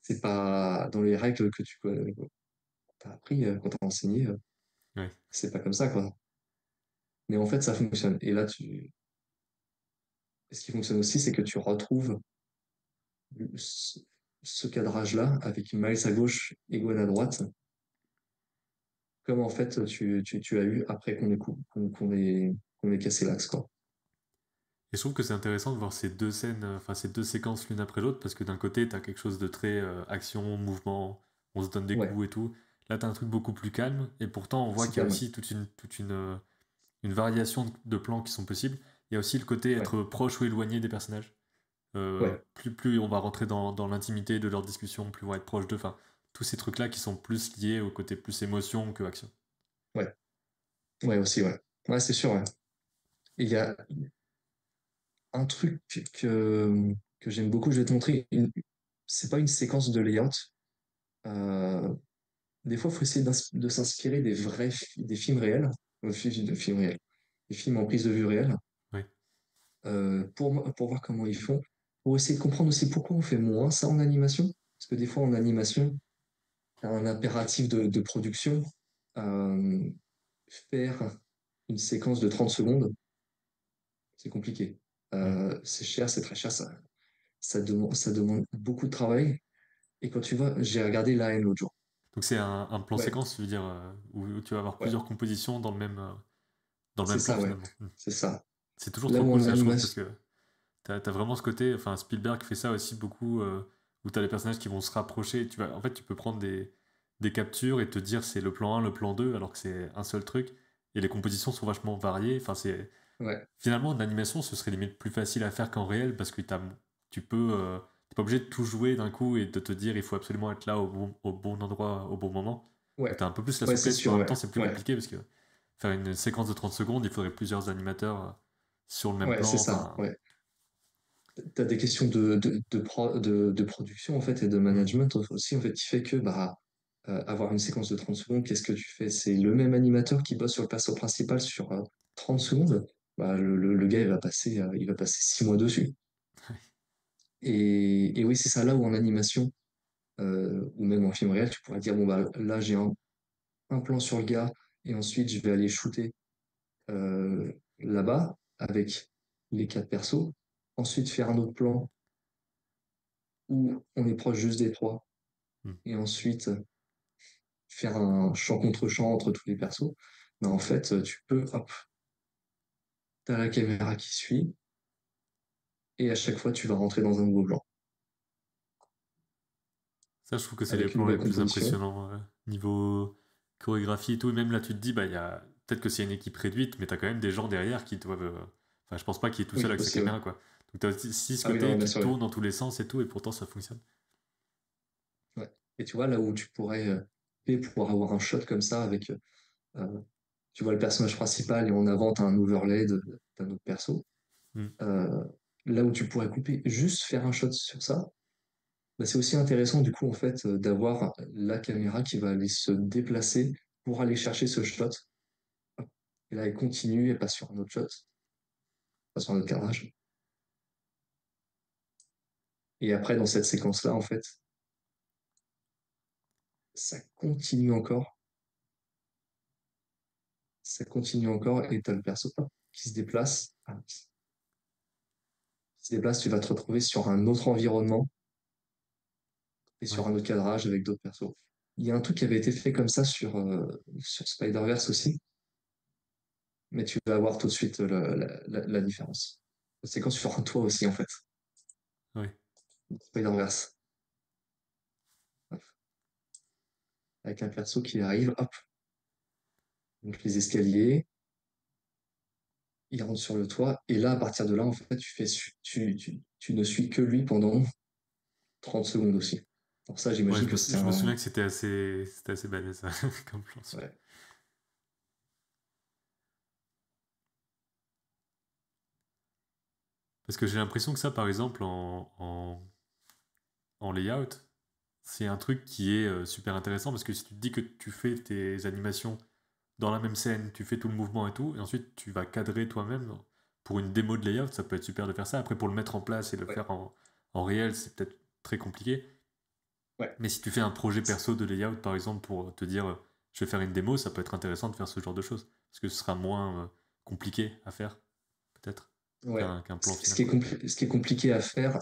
C'est pas dans les règles que tu as appris quand t'as enseigné, Ouais. c'est pas comme ça, quoi. Mais en fait, ça fonctionne. Ce qui fonctionne aussi, c'est que tu retrouves ce, ce cadrage-là avec Miles à gauche et Gwen à droite, comme en fait tu as eu après qu'on ait cassé l'axe, quoi. Et je trouve que c'est intéressant de voir ces deux scènes, enfin ces deux séquences l'une après l'autre, parce que d'un côté, t'as quelque chose de très action, mouvement, on se donne des Ouais, coups et tout. Là, t'as un truc beaucoup plus calme, et pourtant, on voit c'est qu'il y a calme. aussi une variation de plans qui sont possibles. Il y a aussi le côté Ouais, être proche ou éloigné des personnages. ouais, Plus on va rentrer dans l'intimité de leur discussion, plus on va être proche d'eux. Enfin, tous ces trucs-là qui sont plus liés au côté plus émotion que action. ouais, ouais aussi, ouais. Ouais, c'est sûr, ouais. Et il y a un truc que j'aime beaucoup, je vais te montrer. C'est pas une séquence de layout. Euh, des fois, il faut essayer de s'inspirer des films réels, de films réels, des films en prise de vue réelle, Oui, pour voir comment ils font, pour essayer de comprendre aussi pourquoi on fait moins ça en animation. Parce que des fois, en animation, tu as un impératif de production. Euh, Faire une séquence de 30 secondes, c'est compliqué. hmm. C'est cher, c'est très cher, ça demande beaucoup de travail. Et quand tu vois, j'ai regardé La Haine l'autre jour. Donc c'est un plan Ouais, séquence, tu veux dire, où tu vas avoir ouais, plusieurs compositions dans le c'est même plan ça, ouais, finalement. Hmm. c'est ça. C'est toujours Là trop où cool en ça, je trouve, parce animation, que t'as vraiment ce côté, enfin Spielberg fait ça aussi beaucoup, où t'as les personnages qui vont se rapprocher. En fait, tu peux prendre des captures et te dire c'est le plan 1, le plan 2, alors que c'est un seul truc. Et les compositions sont vachement variées. Enfin, ouais, finalement, en animation, ce serait limite plus facile à faire qu'en réel, parce que tu peux, t'es pas obligé de tout jouer d'un coup et de te dire il faut absolument être là au bon endroit, au bon moment. ouais, Donc t'as un peu plus la ouais, c'est souplesse, mais en sûr, même ouais, temps, c'est plus ouais, compliqué, parce que faire une séquence de 30 secondes, il faudrait plusieurs animateurs sur le même ouais, c'est plan. ça, Enfin, ouais. T'as des questions de production, en fait, et de hmm, management aussi, en fait, qui fait que, bah, avoir une séquence de 30 secondes, qu'est-ce que tu fais? C'est le même animateur qui bosse sur le perso principal sur 30 secondes. Bah, le gars, il va passer 6 mois dessus. Et oui, c'est ça là où en animation, ou même en film réel, tu pourrais dire, bon, bah, là, j'ai un plan sur le gars, et ensuite, je vais aller shooter là-bas avec les quatre persos. Ensuite, faire un autre plan où on est proche juste des trois. hmm. Et ensuite, faire un champ contre champ entre tous les persos. Mais en fait, tu peux, hop, t'as la caméra qui suit, et à chaque fois, tu vas rentrer dans un nouveau plan. Ça, je trouve que c'est les Avec une plans les nouvelle plus composition. impressionnants niveau chorégraphie et tout. Et même là, tu te dis, bah, peut-être que c'est une équipe réduite, mais t'as quand même des gens derrière qui doivent. Enfin, je pense pas qu'il est tout seul Oui, avec sa aussi, ouais. caméra, quoi. Donc t'as aussi ce Ah oui, non, côté bien qui sûr, ouais. tourne dans tous les sens et tout, et pourtant ça fonctionne. Ouais. Et tu vois, là où tu pourrais pour avoir un shot comme ça avec, tu vois le personnage principal et on invente un overlay d'un autre perso. Hmm. Euh, Là où tu pourrais couper, juste faire un shot sur ça, bah, c'est aussi intéressant du coup en fait d'avoir la caméra qui va aller se déplacer pour aller chercher ce shot. Et là, elle continue, elle passe sur un autre shot, passe sur un autre cadrage. Et après, dans cette séquence-là, en fait, ça continue encore, ça continue encore, et t'as le perso hop, qui se déplace, tu vas te retrouver sur un autre environnement et Ouais. sur un autre cadrage avec d'autres persos. Il y a un truc qui avait été fait comme ça sur Spider-Verse aussi, mais tu vas voir tout de suite la différence. C'est quand sur un toit aussi, en fait, Ouais. Spider-Verse, avec un perso qui arrive, hop, donc les escaliers, il rentre sur le toit, et là, à partir de là, en fait, tu ne suis que lui pendant 30 secondes aussi. Pour ça, Ouais, j'imagine que c'est je me un... souviens que c'était assez balèze ça, comme plan celui-là. Ouais, Parce que j'ai l'impression que ça, par exemple, en layout, c'est un truc qui est super intéressant parce que si tu te dis que tu fais tes animations dans la même scène, tu fais tout le mouvement et tout, et ensuite tu vas cadrer toi-même pour une démo de layout, ça peut être super de faire ça. Après, pour le mettre en place et le Ouais, faire en réel, c'est peut-être très compliqué. ouais. Mais si tu fais un projet perso de layout, par exemple, pour te dire je vais faire une démo, ça peut être intéressant de faire ce genre de choses. Parce que ce sera moins compliqué à faire, peut-être, Ouais. qu'un plan Ce final, qui est quoi. ce qui est compliqué à faire,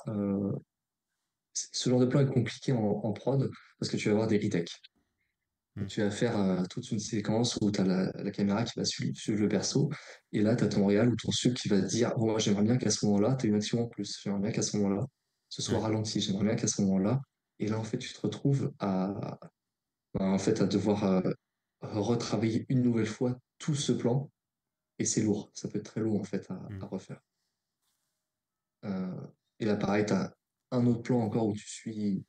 ce genre de plan est compliqué en prod parce que tu vas avoir des retakes. Hmm. Tu vas faire toute une séquence où tu as la caméra qui va suivre le perso, et là, tu as ton réal ou ton sub qui va te dire, bon, moi, j'aimerais bien qu'à ce moment-là, tu aies une action en plus, j'aimerais bien qu'à ce moment-là, ce soit Ouais. ralenti, j'aimerais bien qu'à ce moment-là. Et là, en fait, tu te retrouves en fait, à devoir retravailler une nouvelle fois tout ce plan, et c'est lourd. Ça peut être très lourd, en fait, Hmm. à refaire. Euh, et là, pareil, tu as un autre plan encore où tu suis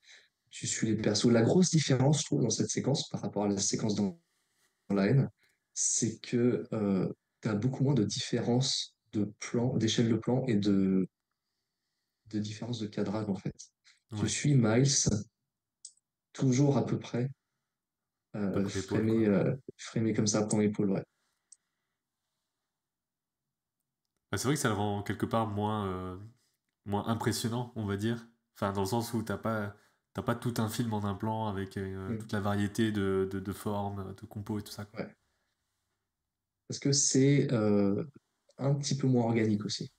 les persos. La grosse différence, je trouve, dans cette séquence par rapport à la séquence dans la haine, c'est que tu as beaucoup moins de différences de plan, d'échelle de plan et de différences de cadrage, en fait. Tu Ouais. suis Miles toujours à peu près Épaule pour épaule, quoi. framé comme ça, point épaule, ouais. Bah, c'est vrai que ça le rend quelque part moins impressionnant, on va dire. Enfin, dans le sens où t'as pas tout un film en un plan avec Mm. toute la variété de formes, de compos et tout ça, quoi. Ouais. Parce que c'est un petit peu moins organique aussi.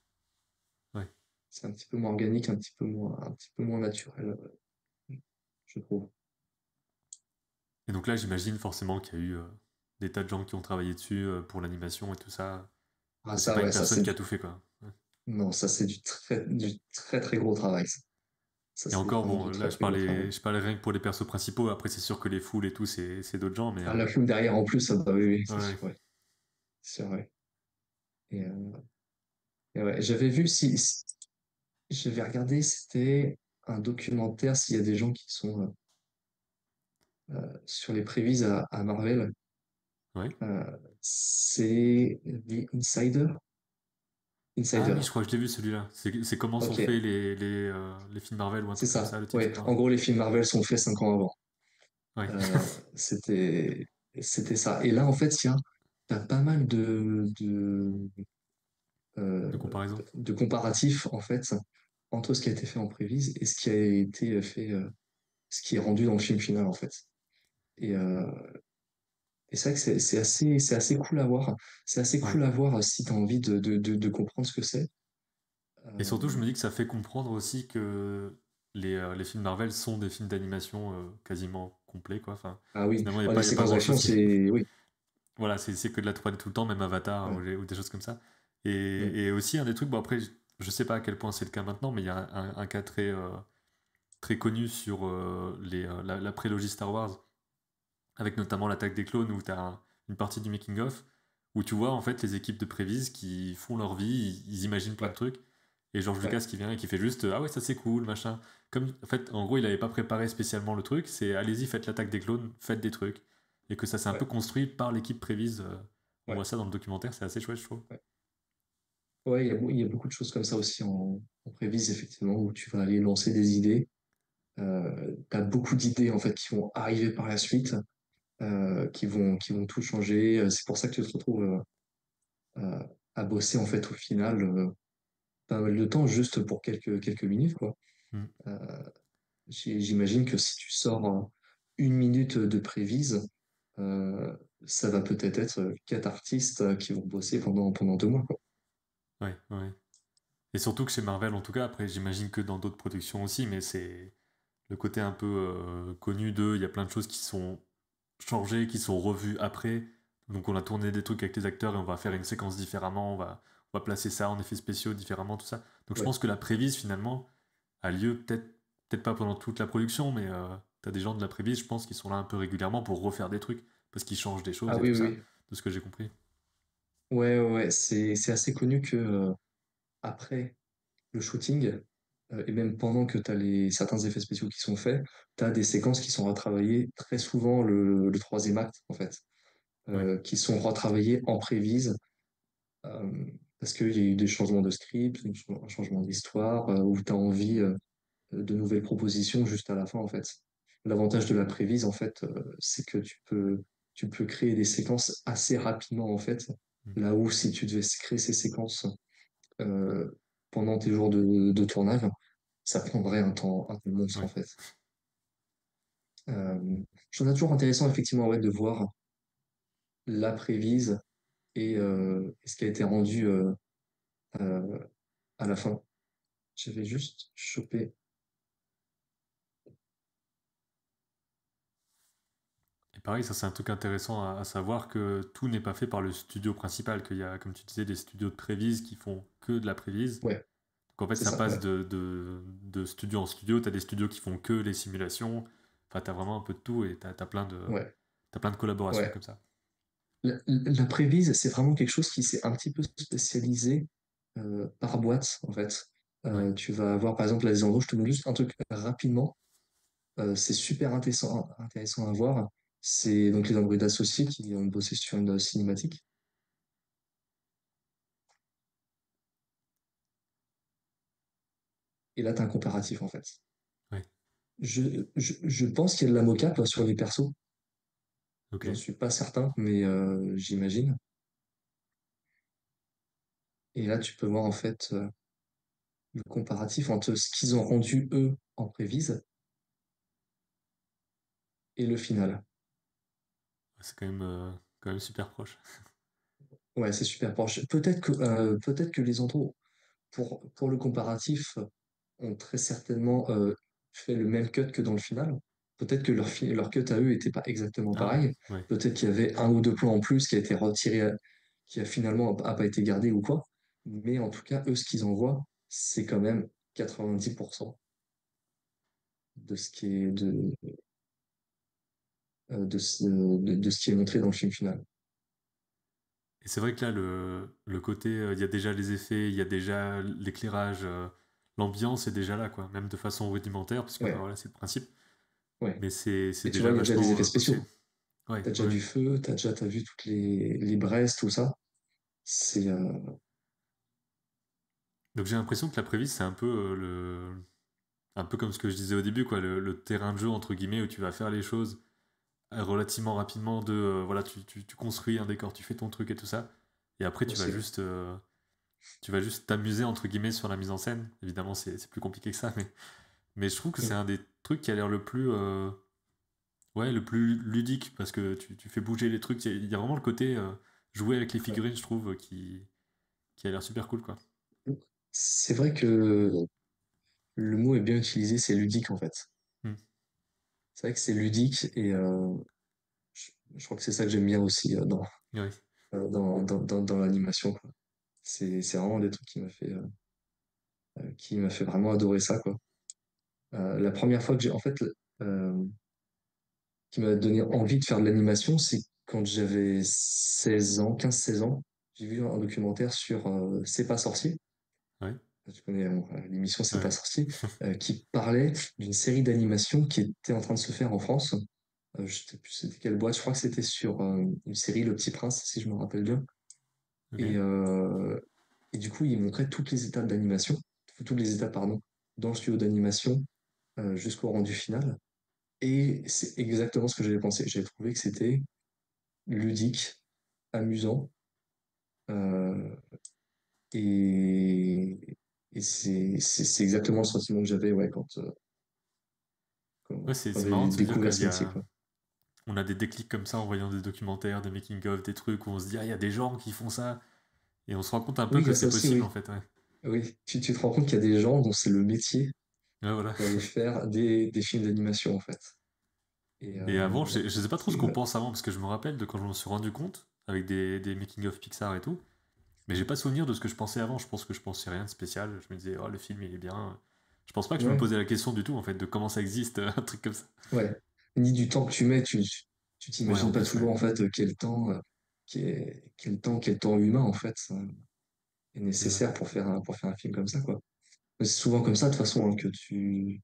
Ouais. C'est un petit peu moins organique, un petit peu moins naturel, je trouve. Et donc là, j'imagine forcément qu'il y a eu des tas de gens qui ont travaillé dessus pour l'animation et tout ça. Ah, C'est ça, pas une ouais, ça, personne c'est qui a tout fait, quoi. Ouais. non, ça, c'est du très, très gros travail, ça. Ça, Et c'est encore, vraiment bon, du là, très, très gros travail. je parlais rien que pour les persos principaux. Après, c'est sûr que les foules et tout, c'est d'autres gens, mais Ah, la plume derrière en plus, ça, bah oui, oui, c'est ouais. sûr, ouais. C'est vrai. Et, ouais, j'avais vu j'avais regardé, c'était un documentaire s'il y a des gens qui sont sur les prévises à Marvel. Ouais. Euh, c'est The Insider. Ah oui, Insider. je crois que je l'ai vu celui-là. C'est comment sont Ok, faits les films Marvel ou un c'est truc comme ça. ça, le titre Ouais. c'est ça. En gros, les films Marvel sont faits 5 ans avant. Ouais. Euh, c'était, c'était ça. Et là, en fait, t'as pas mal euh, De comparaison. de comparatifs, en fait, entre ce qui a été fait en prévise et ce qui a été fait, ce qui est rendu dans le film final, en fait. Et, euh, et c'est vrai que c'est assez cool à voir. C'est assez Ouais. cool à voir si tu as envie de comprendre ce que c'est. Et surtout, je Euh, me dis que ça fait comprendre aussi que les films Marvel sont des films d'animation quasiment complets, quoi. Enfin, ah oui, finalement, oh, les il y a pas séquences grand-chose d'action, qui... c'est... Oui, Voilà, c'est que de la 3D tout le temps, même Avatar ouais, ou des choses comme ça. mm, Et aussi, un des trucs, bon après, je sais pas à quel point c'est le cas maintenant, mais il y a un cas très connu sur la prélogie Star Wars, avec notamment l'attaque des clones, où tu as une partie du making-of, où tu vois en fait les équipes de Prévise qui font leur vie, ils imaginent plein de ouais, trucs, et George ouais, Lucas qui vient et qui fait juste ah ouais, ça c'est cool, machin. Comme, en fait, en gros, il avait pas préparé spécialement le truc, c'est allez-y, faites l'attaque des clones, faites des trucs. Et que ça s'est un ouais, peu construit par l'équipe Prévise. On ouais, voit ça dans le documentaire, c'est assez chouette, je trouve. ouais. Ouais, il y a beaucoup de choses comme ça aussi en prévise, effectivement, où tu vas aller lancer des idées. Tu as beaucoup d'idées, en fait, qui vont arriver par la suite, qui vont tout changer. C'est pour ça que tu te retrouves euh, à bosser, en fait, au final, pas mal de temps, juste pour quelques minutes, quoi. Mm. Euh, j'imagine que si tu sors 1 minute de prévise, euh, ça va peut-être être 4 artistes qui vont bosser pendant 2 mois, quoi. Ouais, ouais. Et surtout que chez Marvel, en tout cas, après, j'imagine que dans d'autres productions aussi, mais c'est le côté un peu connu d'eux, il y a plein de choses qui sont changées, qui sont revues après. Donc on a tourné des trucs avec les acteurs et on va faire une séquence différemment, on va placer ça en effets spéciaux différemment, tout ça. Donc je Ouais, pense que la prévise finalement a lieu peut-être pas pendant toute la production, mais t'as des gens de la prévise, je pense, qui sont là un peu régulièrement pour refaire des trucs, parce qu'ils changent des choses ah et oui, tout oui, ça, oui. de ce que j'ai compris. Ouais, ouais, ouais, c'est assez connu que après le shooting, et même pendant que tu as certains effets spéciaux qui sont faits, tu as des séquences qui sont retravaillées très souvent le troisième acte, en fait, Ouais, qui sont retravaillées en prévise, parce qu'il y a eu des changements de script, un changement d'histoire, où tu as envie de nouvelles propositions juste à la fin, en fait. L'avantage de la prévise, en fait, c'est que tu peux créer des séquences assez rapidement, en fait. Mm. Là où si tu devais créer ces séquences euh, pendant tes jours de tournage, ça prendrait un temps monstre, Ouais. en fait. Je trouve ça toujours intéressant, effectivement, ouais, de voir la prévise et ce qui a été rendu euh, à la fin. J'avais juste chopé. Et pareil, ça c'est un truc intéressant à savoir que tout n'est pas fait par le studio principal, qu'il y a, comme tu disais, des studios de prévise qui font que de la prévise. Ouais, Donc en fait, c'est ça ça, passe ouais. de studio en studio. Tu as des studios qui font que les simulations. Enfin, tu as vraiment un peu de tout et tu as, Ouais, plein de collaborations ouais. comme ça. La prévise, c'est vraiment quelque chose qui s'est un petit peu spécialisé par boîte, en fait. Ouais. Tu vas avoir, par exemple, là, des endroits, je te montre juste un truc rapidement. C'est super intéressant à voir. C'est donc les Android associés qui ont bossé sur une cinématique. Et là, tu as un comparatif, en fait. Ouais. Je pense qu'il y a de la mocap là, sur les persos. Ok. J'en suis pas certain, mais j'imagine. Et là, tu peux voir, en fait, le comparatif entre ce qu'ils ont rendu, eux, en prévise et le final. C'est quand même super proche. Ouais, c'est super proche. Peut-être que les endroits, pour le comparatif, ont très certainement fait le même cut que dans le final. Peut-être que leur cut à eux n'était pas exactement Ah ouais. pareil. Ouais. Peut-être qu'il y avait un ou deux plans en plus qui a été retiré, qui a finalement a pas été gardé ou quoi. Mais en tout cas, eux, ce qu'ils envoient, c'est quand même 90% de ce qui est de ce qui est montré dans le film final. Et c'est vrai que là, le côté, il y a déjà les effets, il y a déjà l'éclairage, l'ambiance est déjà là, quoi. Même de façon rudimentaire, puisque bah, Ouais, voilà, c'est le principe. ouais. Mais c'est Et tu vois, déjà il y a déjà des vachement effets poussé. spéciaux. Ouais, T'as déjà ouais. du feu, t'as vu toutes les braises, tout ça. C'est Donc j'ai l'impression que la prévise, c'est un peu un peu comme ce que je disais au début, quoi, le terrain de jeu entre guillemets où tu vas faire les choses relativement rapidement voilà, tu construis un décor, tu fais ton truc et tout ça, et après aussi, ouais. tu vas juste t'amuser entre guillemets sur la mise en scène. Évidemment, c'est plus compliqué que ça, mais je trouve que c'est Mm. un des trucs qui a l'air le plus ouais, le plus ludique parce que tu fais bouger les trucs. Il y a vraiment le côté jouer avec les Ouais. figurines, je trouve, qui a l'air super cool, quoi. C'est vrai que le mot est bien utilisé, c'est ludique en fait. Hmm. C'est vrai que c'est ludique et je crois que c'est ça que j'aime bien aussi Ouais. dans l'animation, quoi. C'est vraiment des trucs qui m'a fait vraiment adorer ça, quoi. La première fois que j'ai, en fait, euh, qui m'a donné envie de faire de l'animation, c'est quand j'avais 16 ans, 15-16 ans. J'ai vu un documentaire sur C'est pas sorcier. Ouais. Tu connais l'émission C'est pas Ouais. sorcier, qui parlait d'une série d'animation qui était en train de se faire en France. Je sais plus c'était quelle boîte, je crois que c'était sur une série Le Petit Prince, si je me rappelle bien. Ok. Et, euh, et du coup, il montrait toutes les étapes d'animation, toutes les étapes, pardon, dans le studio d'animation jusqu'au rendu final. Et c'est exactement ce que j'avais pensé. J'avais trouvé que c'était ludique, amusant, euh, et, et c'est exactement le sentiment que j'avais ouais, Ouais, quand c'est j'ai marrant de se dire découvert qu'il ce y métier, a quoi. on a des déclics comme ça en voyant des documentaires, des making-of, des trucs où on se dit, ah, il y a des gens qui font ça. Et on se rend compte un peu Oui, il y que a ça c'est aussi, possible, oui. en fait. Ouais, Oui, tu te rends compte qu'il y a des gens dont c'est le métier ouais voilà. d'aller faire des films d'animation, en fait. Et Et avant, je sais pas trop ce qu'on ouais, pense avant, parce que je me rappelle de quand je m'en suis rendu compte, avec des making-of Pixar et tout. Mais j'ai pas souvenir de ce que je pensais avant. Je pense que je pensais rien de spécial. Je me disais, oh, le film, il est bien. Je pense pas que je me ouais, posais la question du tout, en fait, de comment ça existe, un truc comme ça. ouais. Ni du temps que tu mets, tu Ouais, en t'imagines pas plus, ouais. toujours, en fait, quel temps humain, en fait, est C'est ça. nécessaire pour faire un film comme ça, quoi. Mais c'est souvent comme ça, de toute façon, hein, que tu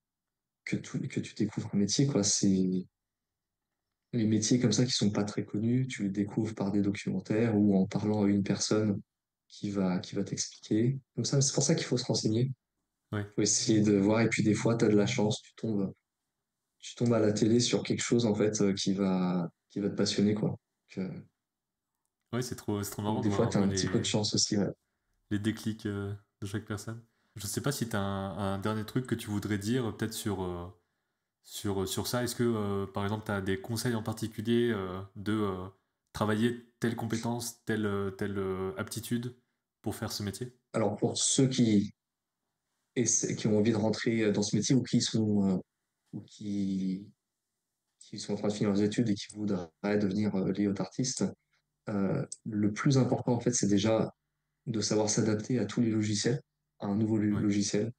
découvres un métier, quoi. C'est les métiers comme ça qui sont pas très connus, tu les découvres par des documentaires ou en parlant à une personne qui va t'expliquer. Comme ça, c'est pour ça qu'il faut se renseigner. Ouais. Faut essayer de voir, et puis des fois, tu as de la chance, tu tombes. tu tombes à la télé sur quelque chose en fait qui va te passionner quoi. Ouais, c'est trop Donc marrant de des fois, voir un tu as peu un petit peu de chance aussi. Ouais. les déclics de chaque personne. Je sais pas si tu as un dernier truc que tu voudrais dire, peut-être sur ça. Est-ce que, par exemple, tu as des conseils en particulier de travailler telle compétence, telle aptitude pour faire ce métier? Alors pour ceux qui ont envie de rentrer dans ce métier ou qui sont en train de finir leurs études et qui voudraient devenir layout artiste, le plus important en fait, c'est déjà de savoir s'adapter à tous les logiciels, à un nouveau Ouais, logiciel.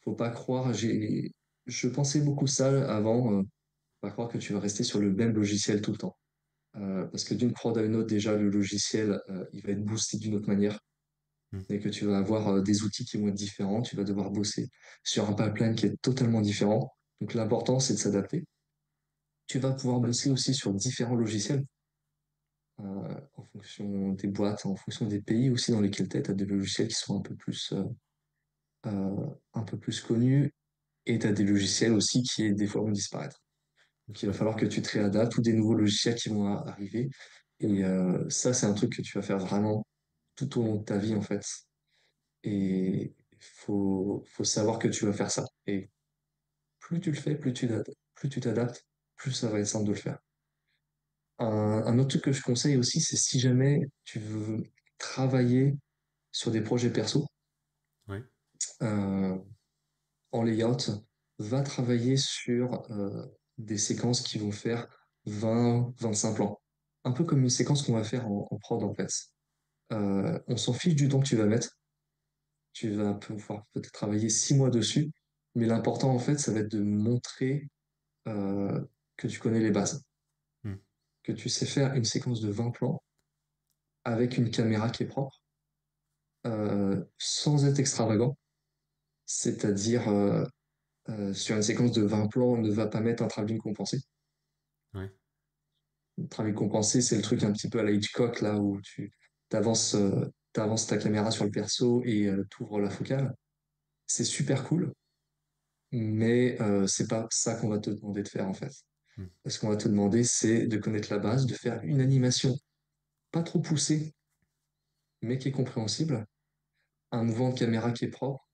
Faut pas croire, je pensais beaucoup ça avant, pas croire que tu vas rester sur le même logiciel tout le temps. Parce que d'une prod à une autre, déjà, le logiciel, il va être boosté d'une autre manière. mm, Et que tu vas avoir des outils qui vont être différents. Tu vas devoir bosser sur un pipeline qui est totalement différent. Donc l'important, c'est de s'adapter. Tu vas pouvoir bosser aussi sur différents logiciels en fonction des boîtes, en fonction des pays aussi dans lesquels tu es. Tu as des logiciels qui sont un peu plus connus et tu as des logiciels aussi qui, des fois, vont disparaître. Donc, il va ouais, falloir que tu te réadaptes ou des nouveaux logiciels qui vont arriver. Et ça, c'est un truc que tu vas faire vraiment tout au long de ta vie, en fait. Et faut savoir que tu vas faire ça. Et plus tu le fais, plus tu t'adaptes, plus ça va être simple de le faire. Un autre truc que je conseille aussi, c'est si jamais tu veux travailler sur des projets perso, ouais, euh, en layout, va travailler sur des séquences qui vont faire 20-25 plans. Un peu comme une séquence qu'on va faire en prod en fait. On s'en fiche du temps que tu vas mettre. Tu vas pouvoir peut-être travailler 6 mois dessus, mais l'important en fait, ça va être de montrer euh, que tu connais les bases, mm, que tu sais faire une séquence de 20 plans avec une caméra qui est propre, sans être extravagant. C'est-à-dire, sur une séquence de 20 plans, on ne va pas mettre un travelling compensé. ouais, Le travelling compensé, c'est le truc un petit peu à la Hitchcock, là, où tu t'avances, t'avances ta caméra sur le perso et t'ouvres la focale. C'est super cool, mais c'est pas ça qu'on va te demander de faire, en fait. mm, Ce qu'on va te demander, c'est de connaître la base, de faire une animation pas trop poussée, mais qui est compréhensible, un mouvement de caméra qui est propre,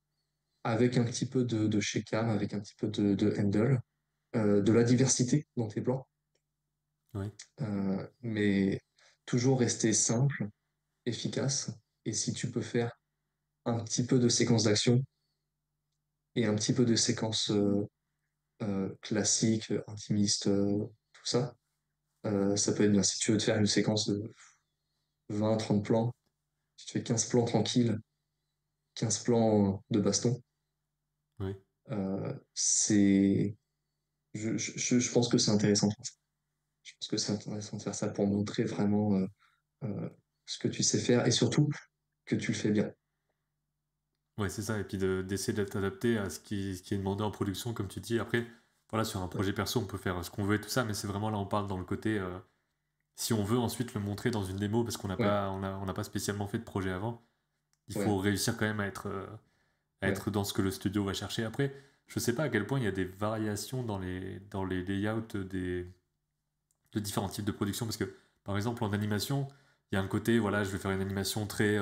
avec un petit peu de shake cam, avec un petit peu de handle, de la diversité dans tes plans, ouais, mais toujours rester simple, efficace. Et si tu peux faire un petit peu de séquence d'action et un petit peu de séquence classique, intimiste, tout ça, ça peut être bien. Si tu veux te faire une séquence de 20-30 plans, tu te fais 15 plans tranquilles, 15 plans de baston, ouais. c'est je pense que c'est intéressant de faire ça. Je pense que c'est intéressant de faire ça pour montrer vraiment euh, ce que tu sais faire et surtout que tu le fais bien. Ouais, c'est ça. Et puis d'essayer d'être adapté à ce qui est demandé en production, comme tu dis. Après, voilà, sur un Ouais, projet perso, on peut faire ce qu'on veut et tout ça, mais c'est vraiment là, on parle dans le côté. Si on veut ensuite le montrer dans une démo, parce qu'on n'a ouais, pas, on n'a pas spécialement fait de projet avant, il faut ouais, réussir quand même à ouais. être dans ce que le studio va chercher. Après, je sais pas à quel point il y a des variations dans les layouts de différents types de production, parce que par exemple en animation, il y a un côté, voilà, je vais faire une animation très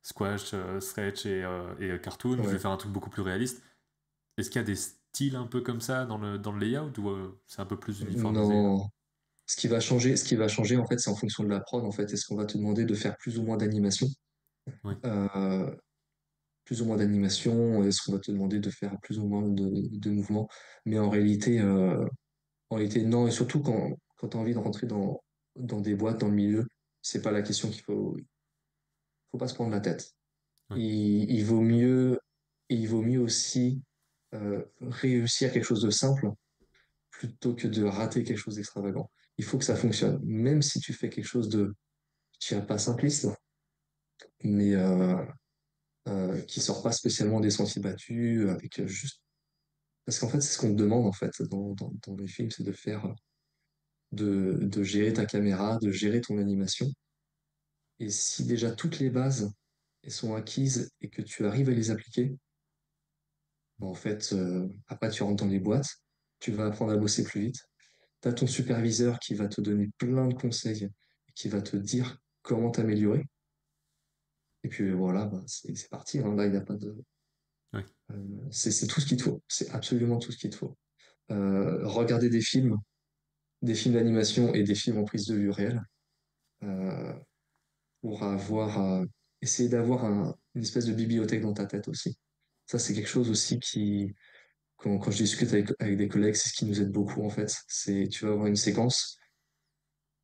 squash, stretch et cartoon, je vais Ouais. faire un truc beaucoup plus réaliste. Est-ce qu'il y a des styles un peu comme ça dans le layout ou c'est un peu plus uniformisé? Non. Ce qui va changer en fait, c'est en fonction de la prod en fait. Est-ce qu'on va te demander de faire plus ou moins d'animation? Oui, Euh, plus ou moins d'animation, est-ce qu'on va te demander de faire plus ou moins de mouvements? Mais en réalité, non. Et surtout quand tu as envie de rentrer dans des boîtes, dans le milieu, c'est pas la question faut pas se prendre la tête. oui, Il vaut mieux, et il vaut mieux aussi réussir quelque chose de simple plutôt que de rater quelque chose d'extravagant. Il faut que ça fonctionne. Même si tu fais quelque chose de, je dirais pas simpliste, mais qui sort pas spécialement des sentiers battus, avec juste. Parce qu'en fait, c'est ce qu'on te demande en fait dans les films, c'est de faire, de gérer ta caméra, de gérer ton animation. Et si déjà toutes les bases elles sont acquises et que tu arrives à les appliquer, en fait, après tu rentres dans les boîtes. tu vas apprendre à bosser plus vite. Tu as ton superviseur qui va te donner plein de conseils, qui va te dire comment t'améliorer. Et puis voilà, bah, c'est parti, hein. Là, il n'y a pas de. Ouais, C'est tout ce qu'il te faut. C'est absolument tout ce qu'il te faut. Regarder des films d'animation et des films en prise de vue réelle, euh, pour essayer d'avoir une espèce de bibliothèque dans ta tête aussi. Ça, c'est quelque chose aussi quand je discute avec des collègues, c'est ce qui nous aide beaucoup en fait. C'est tu vas avoir une séquence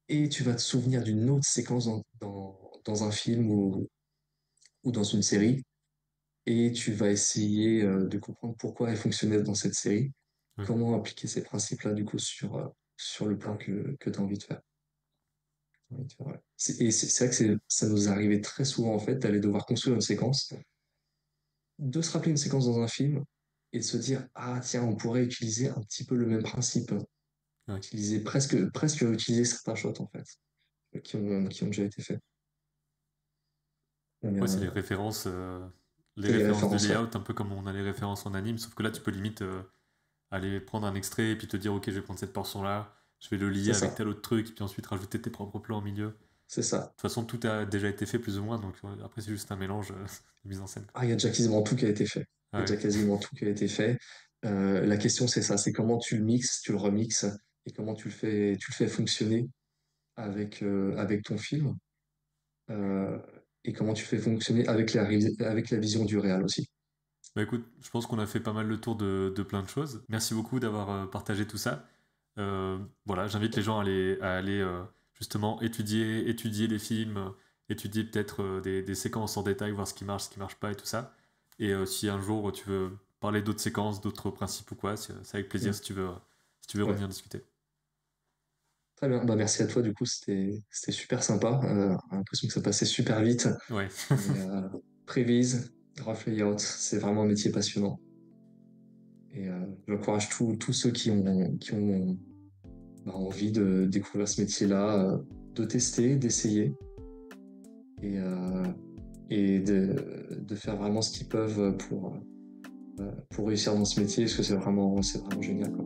et tu vas te souvenir d'une autre séquence dans un film ou dans une série et tu vas essayer de comprendre pourquoi elle fonctionnait dans cette série, ouais. comment appliquer ces principes-là du coup sur le plan que tu as envie de faire. Ouais. C'est vrai que ça nous arrivait très souvent en fait d'aller devoir construire une séquence, de se rappeler une séquence dans un film et de se dire ah tiens on pourrait utiliser un petit peu le même principe, Ouais. utiliser presque utiliser certains shots en fait qui ont déjà été faits. Ouais, c'est les C'est les références de références, ouais. layout, un peu comme on a les références en anime, sauf que là, tu peux limite aller prendre un extrait et puis te dire, ok, je vais prendre cette portion-là, je vais le lier C'est avec ça, tel autre truc, et puis ensuite rajouter tes propres plans au milieu. De c'est ça. toute façon, tout a déjà été fait plus ou moins, donc après, c'est juste un mélange de mise en scène, quoi. Ah, il y a déjà quasiment tout qui a été fait. Il y Ah a ouais, déjà quasiment tout qui a été fait. La question c'est ça, c'est comment tu le mixes, tu le remixes et comment tu le fais fonctionner avec ton film. euh, et comment tu fais fonctionner avec la vision du réal aussi. bah écoute, je pense qu'on a fait pas mal le tour de plein de choses. Merci beaucoup d'avoir partagé tout ça. Voilà, j'invite les gens à aller justement étudier les films, étudier peut-être des séquences en détail, voir ce qui marche pas et tout ça. Et si un jour tu veux parler d'autres séquences, d'autres principes ou quoi, c'est avec plaisir Mm. si tu veux Ouais, revenir discuter. très bien. Bah, merci à toi, du coup, c'était super sympa. J'ai l'impression que ça passait super vite. Ouais, Mais Prévise, Rough Layout, c'est vraiment un métier passionnant. Et j'encourage tous ceux qui ont envie de découvrir ce métier-là, de tester, d'essayer et, euh, et de faire vraiment ce qu'ils peuvent pour réussir dans ce métier, parce que c'est vraiment génial, quoi.